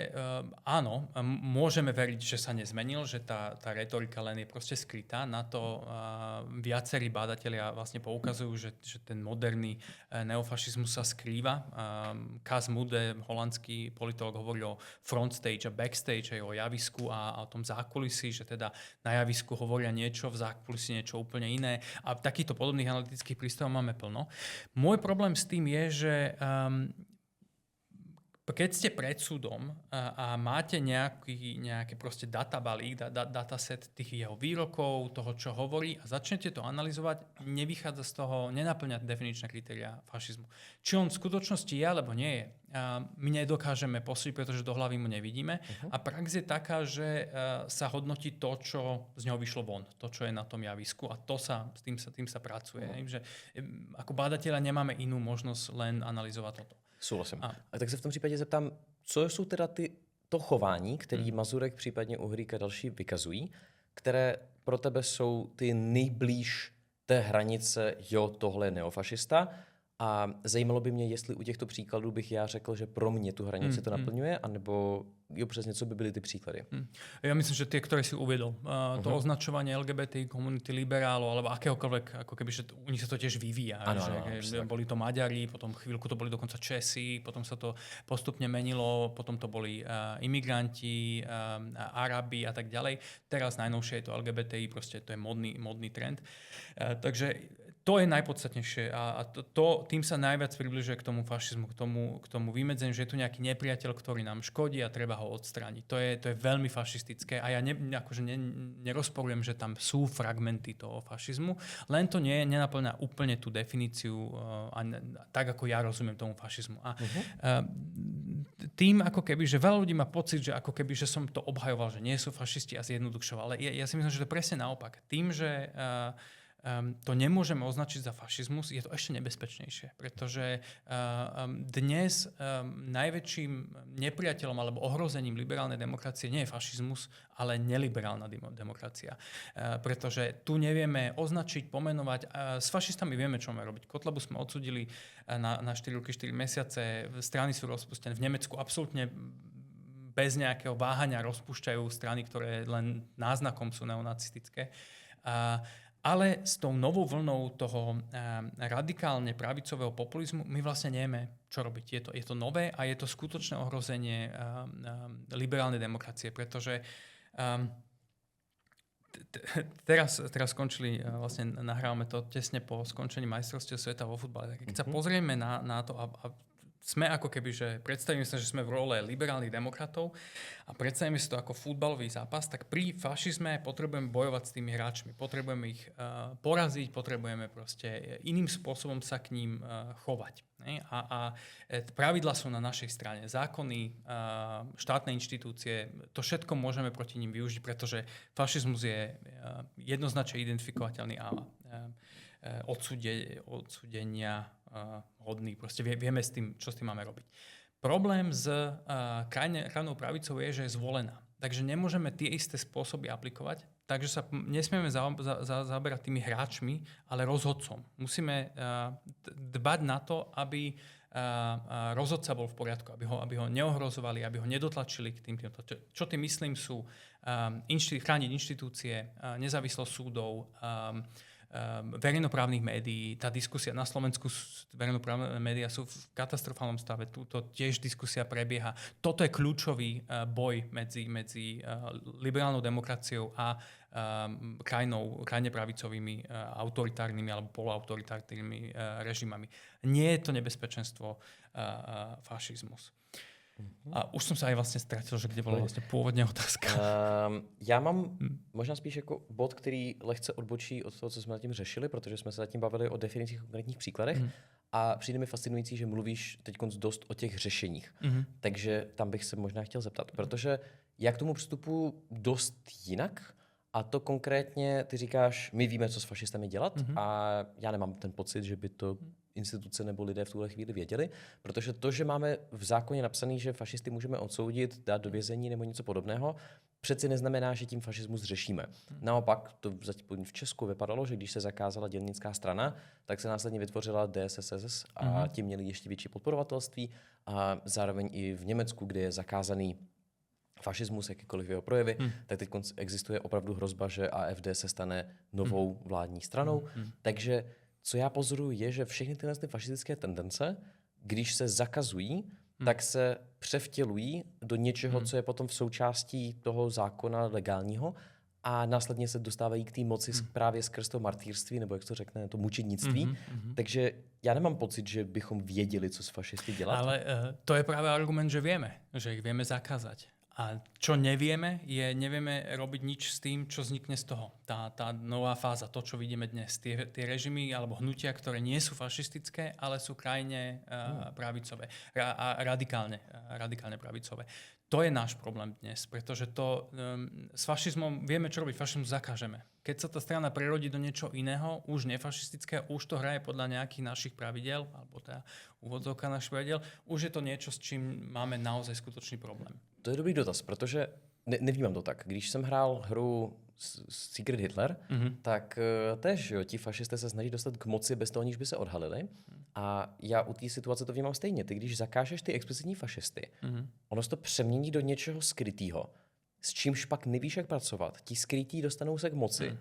áno, môžeme veriť, že sa nezmenil, že tá retorika len je proste skrytá. Na to viacerí bádatelia vlastne poukazujú, že ten moderný neofašizmus sa skrýva. Kaz Mude, holandský politolog, hovorí o frontstage a backstage, aj o javisku a o tom zákulisí, že teda na javisku hovoria niečo, v zákulisí niečo úplne iné. A takýchto podobných analytických prístavov máme plno. Môj problém s tým je, že keď ste pred súdom a máte nejaký proste databalík, dataset tých jeho výrokov, toho, čo hovorí a začnete to analyzovať, nevychádza z toho, nenaplňa definičné kritériá fašizmu. Či on v skutočnosti je, alebo nie je, my nedokážeme posúdiť, pretože do hlavy mu nevidíme. A prax je taká, že sa hodnotí to, čo z neho vyšlo von, to, čo je na tom javisku a tým sa pracuje. Že ako bádatelia nemáme inú možnosť len analyzovať toto. Souhlasím. A tak se v tom případě zeptám, co jsou teda to chování, který Mazurek, případně Uhrík a další vykazují, které pro tebe jsou ty nejblíž té hranice, jo, tohle je neofašista, A zajímalo by mě, jestli u těchto příkladů bych já řekl, že pro mě tu hranici to naplňuje, anebo jo, přesně, co by byly ty příklady. Ja myslím, že tie, ktoré si uviedol, to označovanie LGBT komunity liberálov alebo akéhokoľvek, ako keby, že u nich sa to tiež vyvíja. Áno, že boli to Maďari, potom chvíľku to boli dokonca Česi, potom sa to postupne menilo, potom to boli imigranti, Arabi a tak ďalej. Teraz najnovšie je to LGBTI, proste to je modný trend. Takže to je najpodstatnejšie a tým sa najviac približuje k tomu fašizmu, k tomu vymedzeniu, že je tu nejaký nepriateľ, ktorý nám škodí a treba ho odstrániť. To je veľmi fašistické a ja nerozporujem, že tam sú fragmenty toho fašizmu, len to nenaplňa úplne tú definíciu tak, ako ja rozumiem tomu fašizmu. A tým, ako keby, že veľa ľudí má pocit, že ako keby, že som to obhajoval, že nie sú fašisti a zjednodušoval. Ale ja si myslím, že to je presne naopak. Tým, že to nemôžeme označiť za fašizmus, je to ešte nebezpečnejšie, pretože dnes najväčším nepriateľom alebo ohrozením liberálnej demokracie nie je fašizmus, ale neliberálna demokracia. Pretože tu nevieme označiť, pomenovať. S fašistami vieme, čo máme robiť. Kotlebu sme odsúdili na 4 roky, 4 mesiace. Strany sú rozpustené. V Nemecku absolútne bez nejakého váhania rozpúšťajú strany, ktoré len náznakom sú neonacistické. Ale s tou novou vlnou toho radikálne pravicového populizmu my vlastne nevieme, čo robiť. Je to nové a je to skutočné ohrozenie liberálnej demokracie, pretože teraz skončili, vlastne nahrávame to tesne po skončení majstrovstiev sveta vo futbale. Keď sa pozrieme na to a sme ako keby, že predstavíme sa, že sme v role liberálnych demokratov a predstavíme si to ako futbalový zápas, tak pri fašizme potrebujeme bojovať s tými hráčmi. Potrebujeme ich poraziť, potrebujeme proste iným spôsobom sa k ním chovať. A pravidlá sú na našej strane. Zákony, štátne inštitúcie, to všetko môžeme proti ním využiť, pretože fašizmus je jednoznačne identifikovateľný a odsúdenia hodný. Proste vieme s tým, čo s tým máme robiť. Problém s krajnou pravicou je, že je zvolená. Takže nemôžeme tie isté spôsoby aplikovať, takže sa nesmieme zaoberať tými hráčmi, ale rozhodcom. Musíme dbať na to, aby rozhodca bol v poriadku, aby ho neohrozovali, aby ho nedotlačili k týmto. Čo tým myslím sú chrániť inštitúcie, nezávislosť súdov, verejnoprávnych médií. Tá diskusia na Slovensku, verejnoprávne médiá sú v katastrofálnom stave. Túto tiež diskusia prebieha. Toto je kľúčový boj medzi liberálnou demokraciou a krajne pravicovými autoritárnymi alebo poloautoritárnymi režimami. Nie je to nebezpečenstvo fašizmus. A už som sa aj vlastne ztratil, že kde bola vlastne původně otázka. Já mám možná spíš jako bod, který lehce odbočí od toho, co jsme zatím řešili, protože jsme se zatím bavili o definicích konkrétních příkladech a přijde mi fascinující, že mluvíš teď dost o těch řešeních. Takže tam bych se možná chtěl zeptat, protože já k tomu přistupuji dost jinak. A to konkrétně, ty říkáš, my víme, co s fašistami dělat a já nemám ten pocit, že by to instituce nebo lidé v tuhle chvíli věděli, protože to, že máme v zákoně napsaný, že fašisty můžeme odsoudit, dát do vězení nebo něco podobného, přeci neznamená, že tím fašismus řešíme. Naopak, to zatím v Česku vypadalo, že když se zakázala dělnická strana, tak se následně vytvořila DSSS a tím měli ještě větší podporovatelství a zároveň i v Německu, kde je zakázaný fašismus, jakýkoliv jeho projevy, tak teď existuje opravdu hrozba, že AfD se stane novou vládní stranou. Takže co já pozoruju je, že všechny tyhle fašistické tendence, když se zakazují, tak se převtělují do něčeho, co je potom v součástí toho zákona legálního a následně se dostávají k té moci právě skrz to martýrství, nebo jak to řekne, to mučednictví. Takže já nemám pocit, že bychom věděli, co s fašisty dělat. Ale to je právě argument, že vieme, že ich vieme zakázať. A čo nevieme, je nevieme robiť nič s tým, čo vznikne z toho. Tá nová fáza, to, čo vidíme dnes. Tie režimy alebo hnutia, ktoré nie sú fašistické, ale sú krajne pravicové. A radikálne pravicové. To je náš problém dnes, pretože s fašizmom vieme, čo robiť. Fašizmus zakážeme. Keď sa tá strana prerodí do niečo iného, už nefašistické, už to hraje podľa nejakých našich pravidel, alebo teda úvodzovka našich pravidel, už je to niečo, s čím máme naozaj skutočný problém. To je dobrý dotaz, protože nevnímám to tak. Když jsem hrál hru Secret Hitler, tak tež jo, ti fašisté se snaží dostat k moci bez toho, aniž by se odhalili. A já u té situace to vnímám stejně. Ty, když zakážeš ty explicitní fašisty, ono se to přemění do něčeho skrytého, s čímž pak nevíš, jak pracovat. Ti skrytí dostanou se k moci.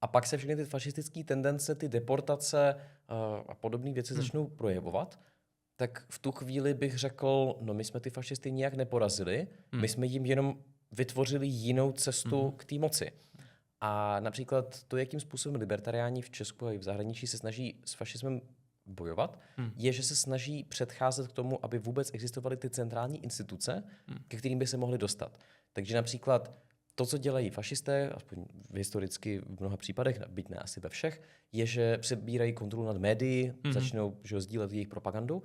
A pak se všechny ty fašistické tendence, ty deportace a podobné věci začnou projevovat. Tak v tu chvíli bych řekl, no my jsme ty fašisty nijak neporazili, my jsme jim jenom vytvořili jinou cestu k té moci. A například to, jakým způsobem libertariáni v Česku a i v zahraničí se snaží s fašismem bojovat, je, že se snaží předcházet k tomu, aby vůbec existovaly ty centrální instituce, ke kterým by se mohli dostat. Takže například to, co dělají fašisté, aspoň historicky v mnoha případech, byť ne asi ve všech, je, že přebírají kontrolu nad médií, začnou sdílet jejich propagandu.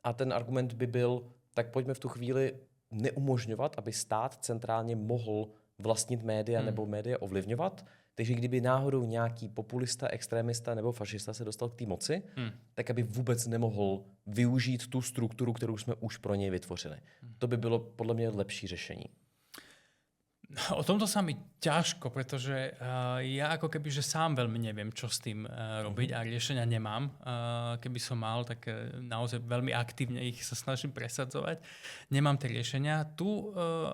A ten argument by byl, tak pojďme v tu chvíli neumožňovat, aby stát centrálně mohl vlastnit média nebo média ovlivňovat. Takže kdyby náhodou nějaký populista, extrémista nebo fašista se dostal k té moci, tak aby vůbec nemohl využít tu strukturu, kterou jsme už pro něj vytvořili. To by bylo podle mě lepší řešení. O tomto sa mi ťažko, pretože ja ako keby, že sám veľmi neviem, čo s tým robiť a riešenia nemám. Keby som mal, tak naozaj veľmi aktívne ich sa snažím presadzovať. Nemám tie riešenia. Tu,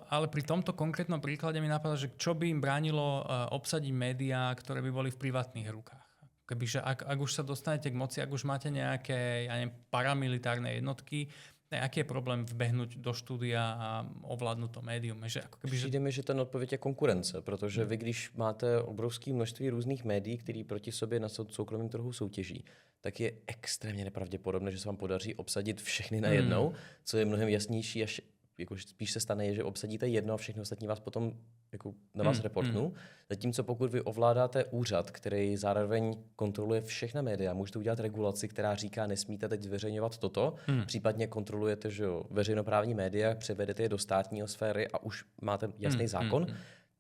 ale pri tomto konkrétnom príklade mi napadá, že čo by im bránilo obsadiť médiá, ktoré by boli v privátnych rukách. Kebyže ak už sa dostanete k moci, ak už máte nejaké paramilitárne jednotky, aký je problém vbehnout do studia a ovládnout to médium? Přijde mi, že ten odpověď je konkurence, protože vy, když máte obrovské množství různých médií, které proti sobě na soukromém trhu soutěží, tak je extrémně nepravděpodobné, že se vám podaří obsadit všechny najednou, co je mnohem jasnější, až jako spíš se stane, je, že obsadíte jedno a všechny ostatní vás potom jako na vás reportnou. Zatímco pokud vy ovládáte úřad, který zároveň kontroluje všechna média, můžete udělat regulaci, která říká, nesmíte teď zveřejňovat toto, případně kontrolujete, že jo, veřejnoprávní média, převedete je do státní sféry a už máte jasný zákon,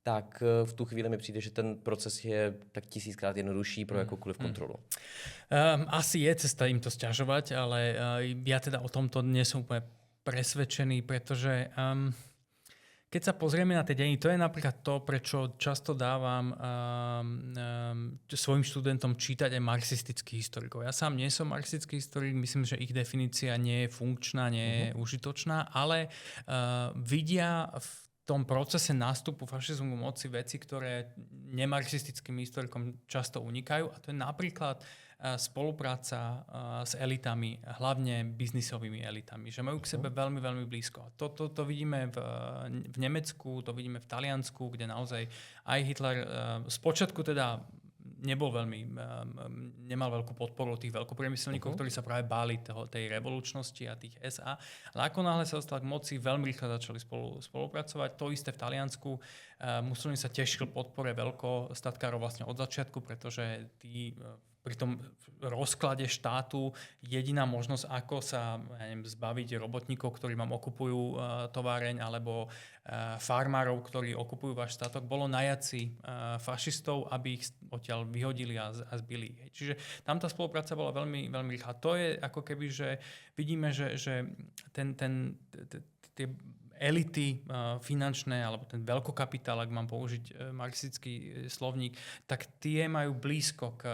tak v tu chvíli mi přijde, že ten proces je tak 1000krát jednodušší pro jakoukoliv kontrolu. Asi je cesta im to sťažovať, ale ja teda o tomto nie som úplne presvedčený, pretože keď sa pozrieme na tie dejiny, to je napríklad to, prečo často dávam svojim študentom čítať aj marxistických historikov. Ja sám nie som marxistický historik, myslím, že ich definícia nie je funkčná, nie je užitočná, ale vidia v tom procese nástupu fašizmu moci veci, ktoré nemarxistickým historikom často unikajú, a to je napríklad spolupráca s elitami, hlavne biznisovými elitami, že majú k sebe veľmi, veľmi blízko. To vidíme v Nemecku, to vidíme v Taliansku, kde naozaj aj Hitler spočiatku teda nemal veľkú podporu tých veľkopriemyselníkov, ktorí sa práve báli tej revolučnosti a tých SA. Ale ako náhle sa dostal k moci, veľmi rýchlo začali spolupracovať. To isté v Taliansku. Mussolini sa tešil podpore veľkostatkárov vlastne od začiatku, pretože pri tom rozklade štátu jediná možnosť, ako sa zbaviť robotníkov, ktorí vám okupujú továreň, alebo farmárov, ktorí okupujú váš statok, bolo najať si fašistov, aby ich odtiaľ vyhodili a zbili. Čiže tam tá spolupráca bola veľmi, veľmi rýchla. To je ako keby, že vidíme, že tie elity finančné, alebo ten veľkokapitál, ak mám použiť marxistický slovník, tak tie majú blízko k,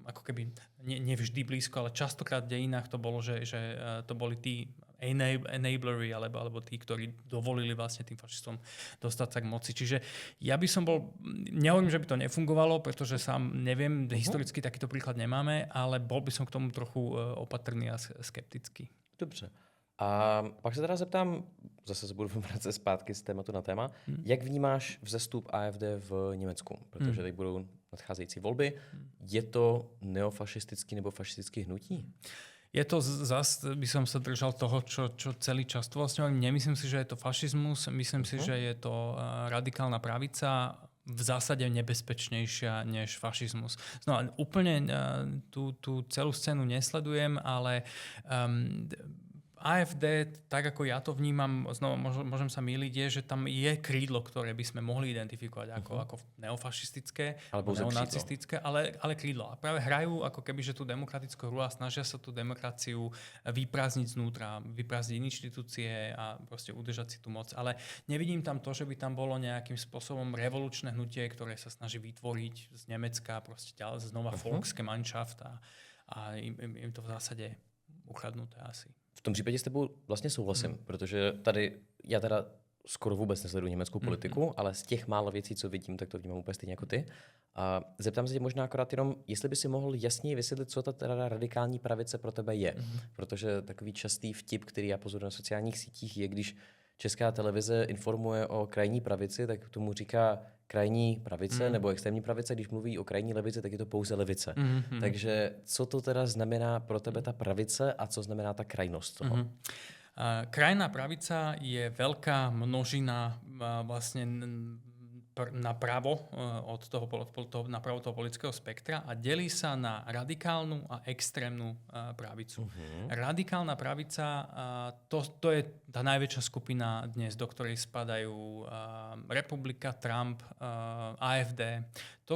ako keby, nevždy blízko, ale častokrát v dejinách to bolo, že to boli tí enablery, alebo tí, ktorí dovolili vlastne tým fašistom dostať sa k moci. Čiže ja by som nehovorím, že by to nefungovalo, pretože sám neviem, historicky takýto príklad nemáme, ale bol by som k tomu trochu opatrný a skeptický. Dobře. A pak se teda zeptám, zase se budu vracet zpátky z tématu na téma, jak vnímáš vzestup AfD v Německu? Protože tady budou nadcházející volby. Je to neofašistický nebo fašistický hnutí? Je to zase, by som sa držal toho, čo celý čas vlastne hovorím. Nemyslím si, že je to fašizmus, myslím si, že je to radikálna pravica, v zásade nebezpečnejšia než fašizmus. No úplne tú celú scénu nesledujem, ale AfD, tak ako ja to vnímam, znova môžem sa mýliť, je, že tam je krídlo, ktoré by sme mohli identifikovať ako neofašistické, Alebo neonacistické, ale krídlo. A práve hrajú ako keby, že tú demokratickú hru a snažia sa tú demokraciu vyprázdniť znútra, vyprázdniť inštitúcie a proste udržať si tú moc. Ale nevidím tam to, že by tam bolo nejakým spôsobom revolučné hnutie, ktoré sa snaží vytvoriť z Nemecka proste ďalej znova Volksgemeinschaft a im to v zásade ukradnuté asi. V tom případě s tebou vlastně souhlasím, protože tady já teda skoro vůbec nesleduji německou politiku, ale z těch málo věcí, co vidím, tak to vnímám úplně stejně jako ty. A zeptám se tě možná akorát jenom, jestli by si mohl jasněji vysvětlit, co ta teda radikální pravice pro tebe je. Protože takový častý vtip, který já pozoruji na sociálních sítích, je, když Česká televize informuje o krajní pravici, tak tomu říká krajní pravice nebo extrémní pravice. Když mluví o krajní levici, tak je to pouze levice. Takže co to teda znamená pro tebe ta pravice a co znamená ta krajnosť toho? Krajná pravica je veľká množina vlastne napravo od napravo toho politického spektra a delí sa na radikálnu a extrémnu pravicu. Radikálna pravica, to je tá najväčšia skupina dnes, do ktorej spadajú Republika, Trump, AfD. To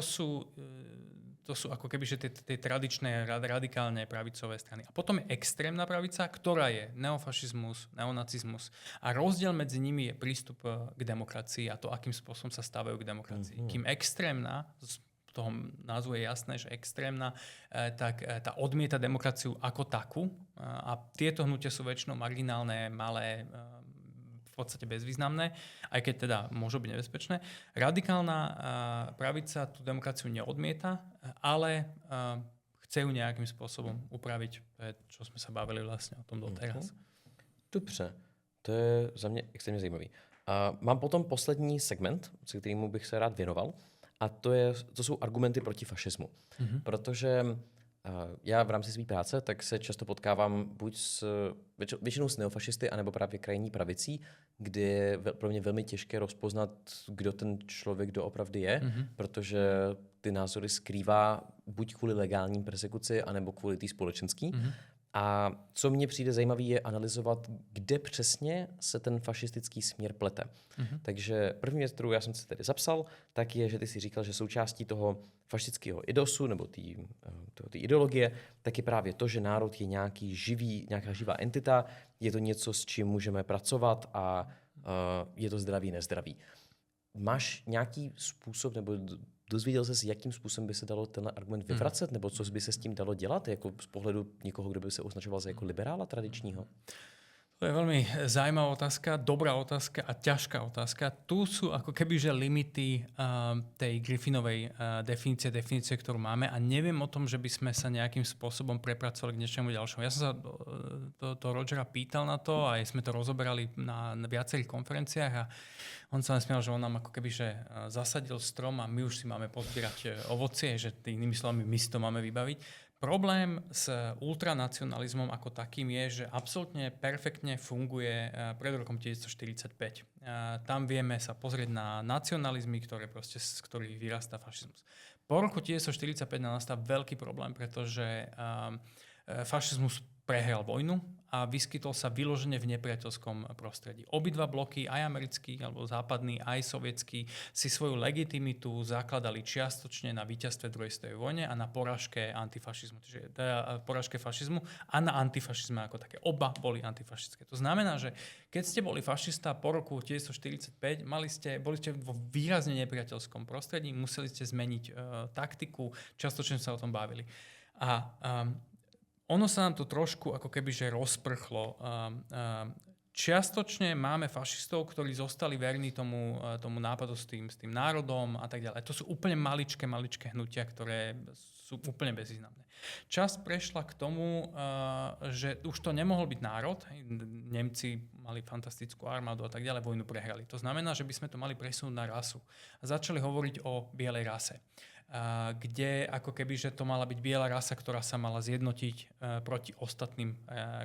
sú ako keby že tie tradičné radikálne pravicové strany. A potom je extrémna pravica, ktorá je neofašizmus, neonacizmus. A rozdiel medzi nimi je prístup k demokracii a to, akým spôsobom sa stávajú k demokracii. Kým extrémna, z toho názvu je jasné, že extrémna, tak tá odmieta demokraciu ako takú. A tieto hnutia sú väčšinou marginálne, malé, v podstate bezvýznamné, aj keď teda môžu byť nebezpečné. Radikálna pravica tú demokraciu neodmieta, ale chce ju nejakým spôsobom upraviť, čo sme sa bavili vlastne o tom doteraz. Dobře, to je za mě extrémně zajímavý. Mám potom poslední segment, se kterému bych se rád věnoval, a to jsou argumenty proti fašismu. Protože já v rámci své práce tak se často potkávám buď většinou s neofašisty, anebo právě krajní pravicí, kde je pro mě velmi těžké rozpoznat, kdo ten člověk doopravdy je, protože ty názory skrývá buď kvůli legální persekuci, anebo kvůli té společenské. A co mně přijde zajímavé, je analyzovat, kde přesně se ten fašistický směr plete. Takže první věc, kterou já jsem si tady zapsal, tak je, že ty si říkal, že součástí toho fašistického idosu nebo té ideologie, tak je právě to, že národ je nějaká živá entita, je to něco, s čím můžeme pracovat a je to zdravý, nezdravý. Máš nějaký způsob, nebo dozvěděl jsi, jakým způsobem by se dalo ten argument vyvracet, nebo co by se s tím dalo dělat, jako z pohledu někoho, kdo by se označoval za jako liberála tradičního? To je veľmi zaujímavá otázka, dobrá otázka a ťažká otázka. Tu sú ako keby že limity tej Griffinovej definície, ktorú máme a neviem o tom, že by sme sa nejakým spôsobom prepracovali k niečomu ďalšomu. Ja som sa to Rogera pýtal na to a sme to rozoberali na viacerých konferenciách a on sa nesmiel, že on nám ako keby že zasadil strom a my už si máme pozbierať ovocie, že inými slovami my si to máme vybaviť. Problém s ultranacionalizmom ako takým je, že absolútne perfektne funguje pred rokom 1945. Tam vieme sa pozrieť na nacionalizmy, z ktorých vyrastá fašizmus. Po roku 1945 nastal veľký problém, pretože fašizmus prehral vojnu a vyskytol sa vyložene v nepriateľskom prostredí. Obidva bloky, aj americký alebo západný, aj sovietský, si svoju legitimitu zakladali čiastočne na víťazstve druhej svetovej vojne a na porážke antifašizmu. Čiže porážke fašizmu a na antifašizme ako také. Oba boli antifašistické. To znamená, že keď ste boli fašista po roku 1945, boli ste vo výrazne nepriateľskom prostredí, museli ste zmeniť taktiku, čiastočne sa o tom bavili. Ono sa nám to trošku ako keby že rozprchlo. Čiastočne máme fašistov, ktorí zostali verní tomu nápadu s tým národom a tak ďalej. To sú úplne maličké hnutia, ktoré sú úplne bezvýznamné. Čas prešla k tomu, že už to nemohol byť národ. Nemci mali fantastickú armádu a tak ďalej, vojnu prehrali. To znamená, že by sme to mali presunúť na rasu. A začali hovoriť o bielej rase, kde ako keby, že to mala byť biela rasa, ktorá sa mala zjednotiť proti ostatným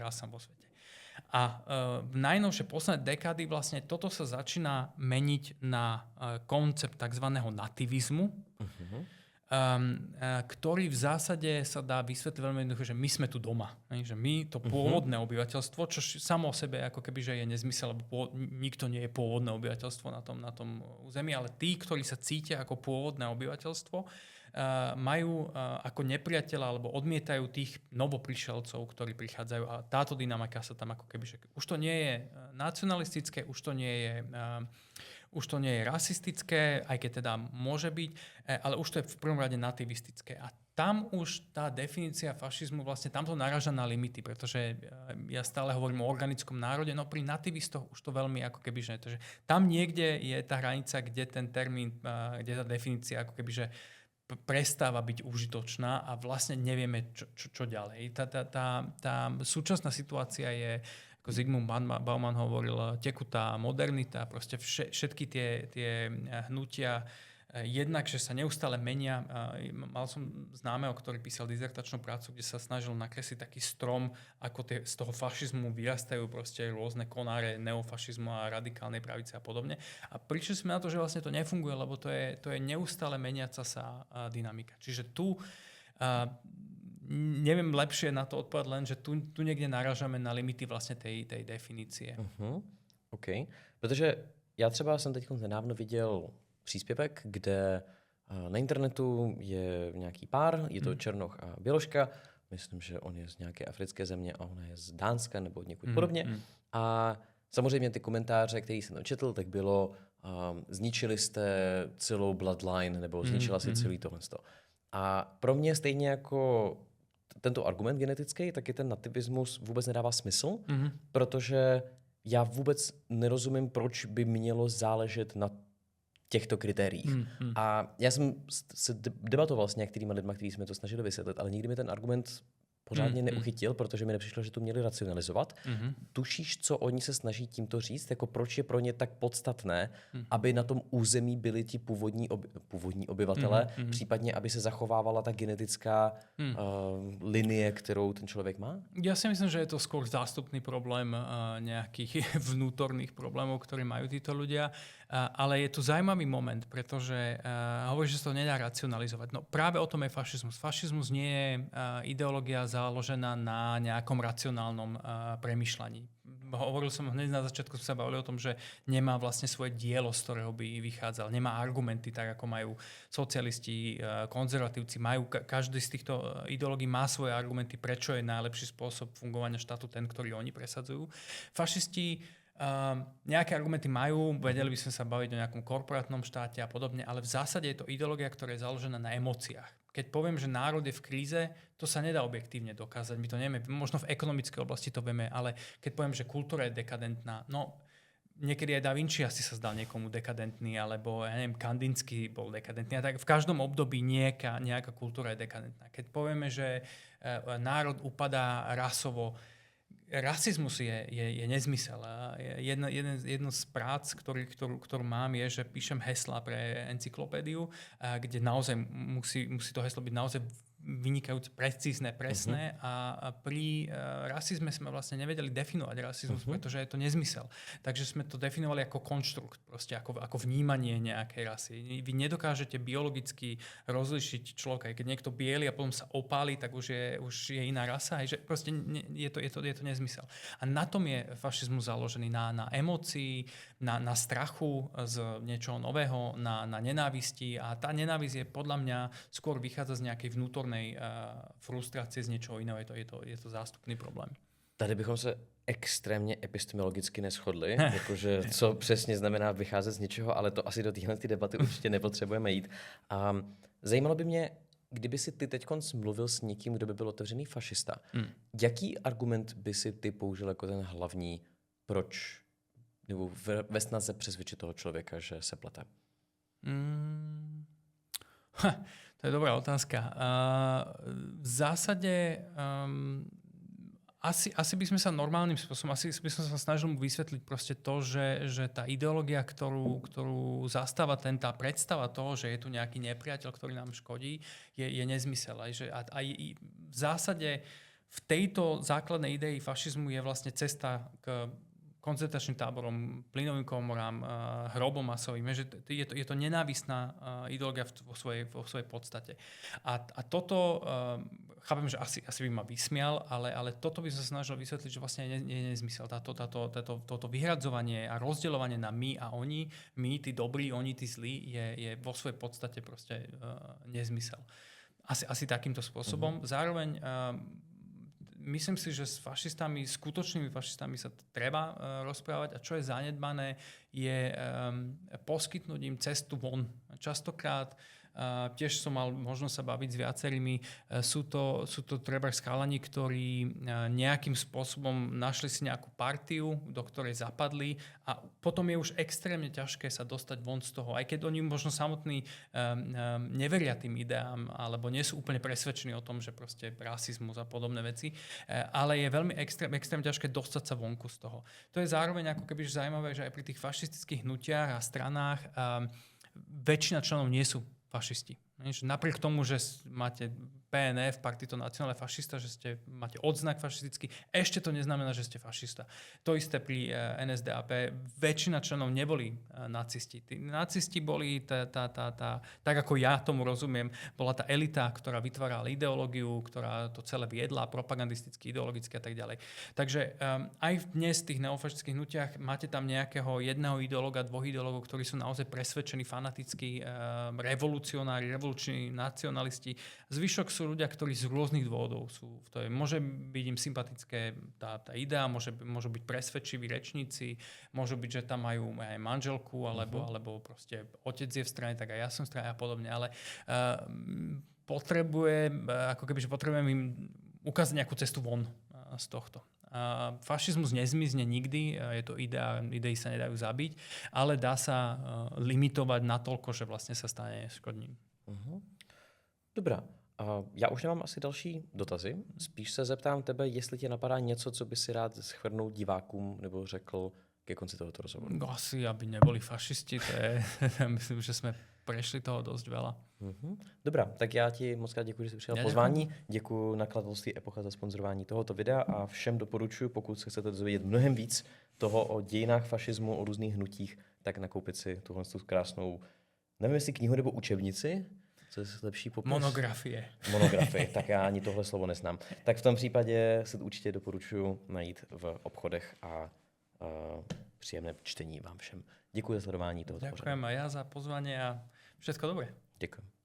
rasám vo svete. A v najnovšie posledné dekády vlastne toto sa začína meniť na koncept tzv. Nativizmu, ktorý v zásade sa dá vysvetliť veľmi jednoducho, že my sme tu doma. Že my, to pôvodné obyvateľstvo, čo samo o sebe ako keby, že je nezmysel, lebo nikto nie je pôvodné obyvateľstvo na tom území, ale tí, ktorí sa cítia ako pôvodné obyvateľstvo, majú ako nepriateľa alebo odmietajú tých novoprišelcov, ktorí prichádzajú a táto dynamika sa tam ako keby, že už to nie je nacionalistické, už to nie je rasistické, aj keď teda môže byť, ale už to je v prvom rade nativistické. A tam už tá definícia fašizmu, vlastne tam to naráža na limity, pretože ja stále hovorím o organickom národe, no pri nativistoch už to veľmi ako keby, že tam niekde je tá hranica, kde ten termín, kde tá definícia ako keby, že prestáva byť užitočná a vlastne nevieme, čo ďalej. Tá súčasná situácia je, ako Zygmunt Bauman hovoril, tekutá modernita, proste všetky tie hnutia, jednak, že sa neustále menia. Mal som známeho, ktorý písal dizertačnú prácu, kde sa snažil nakresliť taký strom, ako z toho fašizmu vyrastajú proste rôzne konáre neofašizmu a radikálnej pravice a podobne. A prišli sme na to, že vlastne to nefunguje, lebo to je neustále meniaca sa dynamika. Čiže tu neviem lepšie na to odpovedať, len že tu niekde narážame na limity vlastne tej definície. OK. Protože já třeba jsem teď nedávno viděl příspěvek, kde na internetu je nějaký pár, je to Černoch a Běložka, myslím, že on je z nějaké africké země a ona je z Dánska nebo od někud podobně. A samozřejmě ty komentáře, které jsem četl, tak bylo zničili jste celou bloodline nebo zničila si celý tohle. A pro mě stejně jako tento argument genetický, tak je ten nativismus vůbec nedává smysl, protože já vůbec nerozumím, proč by mělo záležet na těchto kritériích. A já jsem se debatoval s některými lidmi, kteří jsme to snažili vysvětlit, ale nikdy mi ten argument pořádně neuchytil, protože mi nepřišlo, že to měli racionalizovat. Tušíš, co oni se snaží tímto říct? Jako proč je pro ně tak podstatné, aby na tom území byli ti původní obyvatele, případně aby se zachovávala ta genetická linie, kterou ten člověk má? Ja si myslím, že je to skôr zástupný problém nejakých vnútorných problémov, ktoré majú títo ľudia. Ale je tu zaujímavý moment, pretože hovoríš, že sa to nedá racionalizovať. No práve o tom je fašizmus. Fašizmus nie je ideológia založená na nejakom racionálnom premýšľaní. Hovoril som hneď na začiatku, sme sa bavili o tom, že nemá vlastne svoje dielo, z ktorého by vychádzal. Nemá argumenty, tak ako majú socialisti, konzervatívci. Každý z týchto ideológií má svoje argumenty, prečo je najlepší spôsob fungovania štátu ten, ktorý oni presadzujú. Fašisti nejaké argumenty majú, vedeli by sme sa baviť o nejakom korporátnom štáte a podobne, ale v zásade je to ideológia, ktorá je založená na emóciách. Keď poviem, že národ je v kríze, to sa nedá objektívne dokázať. My to nevieme, možno v ekonomickej oblasti to vieme, ale keď poviem, že kultúra je dekadentná, no niekedy aj Da Vinci asi sa zdal niekomu dekadentný, alebo ja neviem, Kandinsky bol dekadentný. A tak v každom období nejaká kultúra je dekadentná. Keď povieme, že národ upadá rasovo, rasizmus je nezmysel. Jedno z prác, ktorú mám, je, že píšem heslá pre encyklopédiu, kde naozaj musí to heslo byť naozaj vynikajúce, precízne, presné a pri rasizme sme vlastne nevedeli definovať rasizmus, pretože je to nezmysel. Takže sme to definovali ako konštrukt, proste ako vnímanie nejakej rasy. Vy nedokážete biologicky rozlišiť človeka. Keď niekto biely a potom sa opáli, tak už je iná rasa. Že proste je to nezmysel. A na tom je fašizmus založený, na emócii, na strachu z niečoho nového, na nenávisti. A tá nenávisť je podľa mňa skôr vychádza z nejakej vnútornej frustrácie z něčeho jiného, je to zástupný problém. Tady bychom se extrémně epistemologicky neshodli, jakože co přesně znamená vycházet z něčeho, ale to asi do téhle debaty určitě nepotřebujeme jít. Zajímalo by mě, kdyby si ty teď mluvil s někým, kdo by byl otevřený fašista, jaký argument by si ty použil jako ten hlavní, proč, nebo ve snaze přesvědčit toho člověka, že se plete? To je dobrá otázka. V zásade asi by sme sa normálnym spôsobom, asi by som sa snažil mu vysvetliť proste to, že tá ideológia, ktorú zastáva tá predstava toho, že je tu nejaký nepriateľ, ktorý nám škodí, je nezmysel. Aj v zásade v tejto základnej idei fašizmu je vlastne cesta k koncentračným táborom, plynovým komorám, hrobom masovým. Že je to nenávistná ideológia vo svojej podstate. A toto, chápem, že asi by ma vysmial, ale toto by som sa snažil vysvetliť, že vlastne je nezmysel. Toto vyhradzovanie a rozdeľovanie na my a oni, my, tí dobrí, oni, tí zlí, je vo svojej podstate proste nezmysel. Asi takýmto spôsobom. Zároveň myslím si, že s fašistami, skutočnými fašistami sa treba rozprávať a čo je zanedbané, je poskytnúť im cestu von. Častokrát tiež som mal možnosť sa baviť s viacerými. Sú to treba chalani, ktorí nejakým spôsobom našli si nejakú partiu, do ktorej zapadli a potom je už extrémne ťažké sa dostať von z toho. Aj keď oni možno samotní neveria tým ideám alebo nie sú úplne presvedčení o tom, že proste rasizmus a podobné veci, ale je veľmi extrémne ťažké dostať sa vonku z toho. To je zároveň ako keby zaujímavé, že aj pri tých fašistických hnutiach a stranách väčšina členov nie sú fašisti. Napriek tomu, že máte PNF, Partito Nazionale Fascista, že máte odznak fašistický, ešte to neznamená, že ste fašista. To isté pri NSDAP. Väčšina členov neboli nacisti. Tí nacisti boli, tak ako ja tomu rozumiem, bola tá elita, ktorá vytvárala ideológiu, ktorá to celé viedla, propagandisticky, ideologicky a tak ďalej. Takže aj dnes v tých neofašistických hnutiach máte tam nejakého jedného ideológa, dvoch ideológov, ktorí sú naozaj presvedčení, fanatickí, revolucionári, revoluční nacionalisti. Zvyšok sú ľudia, ktorí z rôznych dôvodov sú v to. Môže byť im sympatické tá idea, môžu byť presvedčiví rečníci, môžu byť, že tam majú aj manželku, alebo proste otec je v strane, tak aj ja som v strane a podobne. Ale potrebujem im ukázať nejakú cestu von z tohto. Fašizmus nezmizne nikdy, je to idei sa nedajú zabiť, ale dá sa limitovať natoľko, že vlastne sa stane škodným. Dobrá. Já už nemám asi další dotazy. Spíš se zeptám tebe, jestli tě napadá něco, co by si rád shrnul divákům nebo řekl ke konci tohoto rozhovoru. No, asi, aby neboli fašisti, to je, myslím, že jsme prešli toho dost veľa. Dobrá, tak já ti moc krát děkuji, že jsi přijal pozvání. Děkuji nakladatelství Epocha za sponzorování tohoto videa a všem doporučuji, pokud se chcete dozvědět mnohem víc toho o dějinách fašismu, o různých hnutích, tak nakoupit si tuhle krásnou, nevím jestli knihu nebo učebnici, co je lepší popis? Monografie, tak já ani tohle slovo neznám. Tak v tom případě se určitě doporučuji najít v obchodech a příjemné čtení vám všem. Děkuji za sledování tohoto pořadu. Ďakujem aj ja za pozvanie a všetko dobré. Děkuji.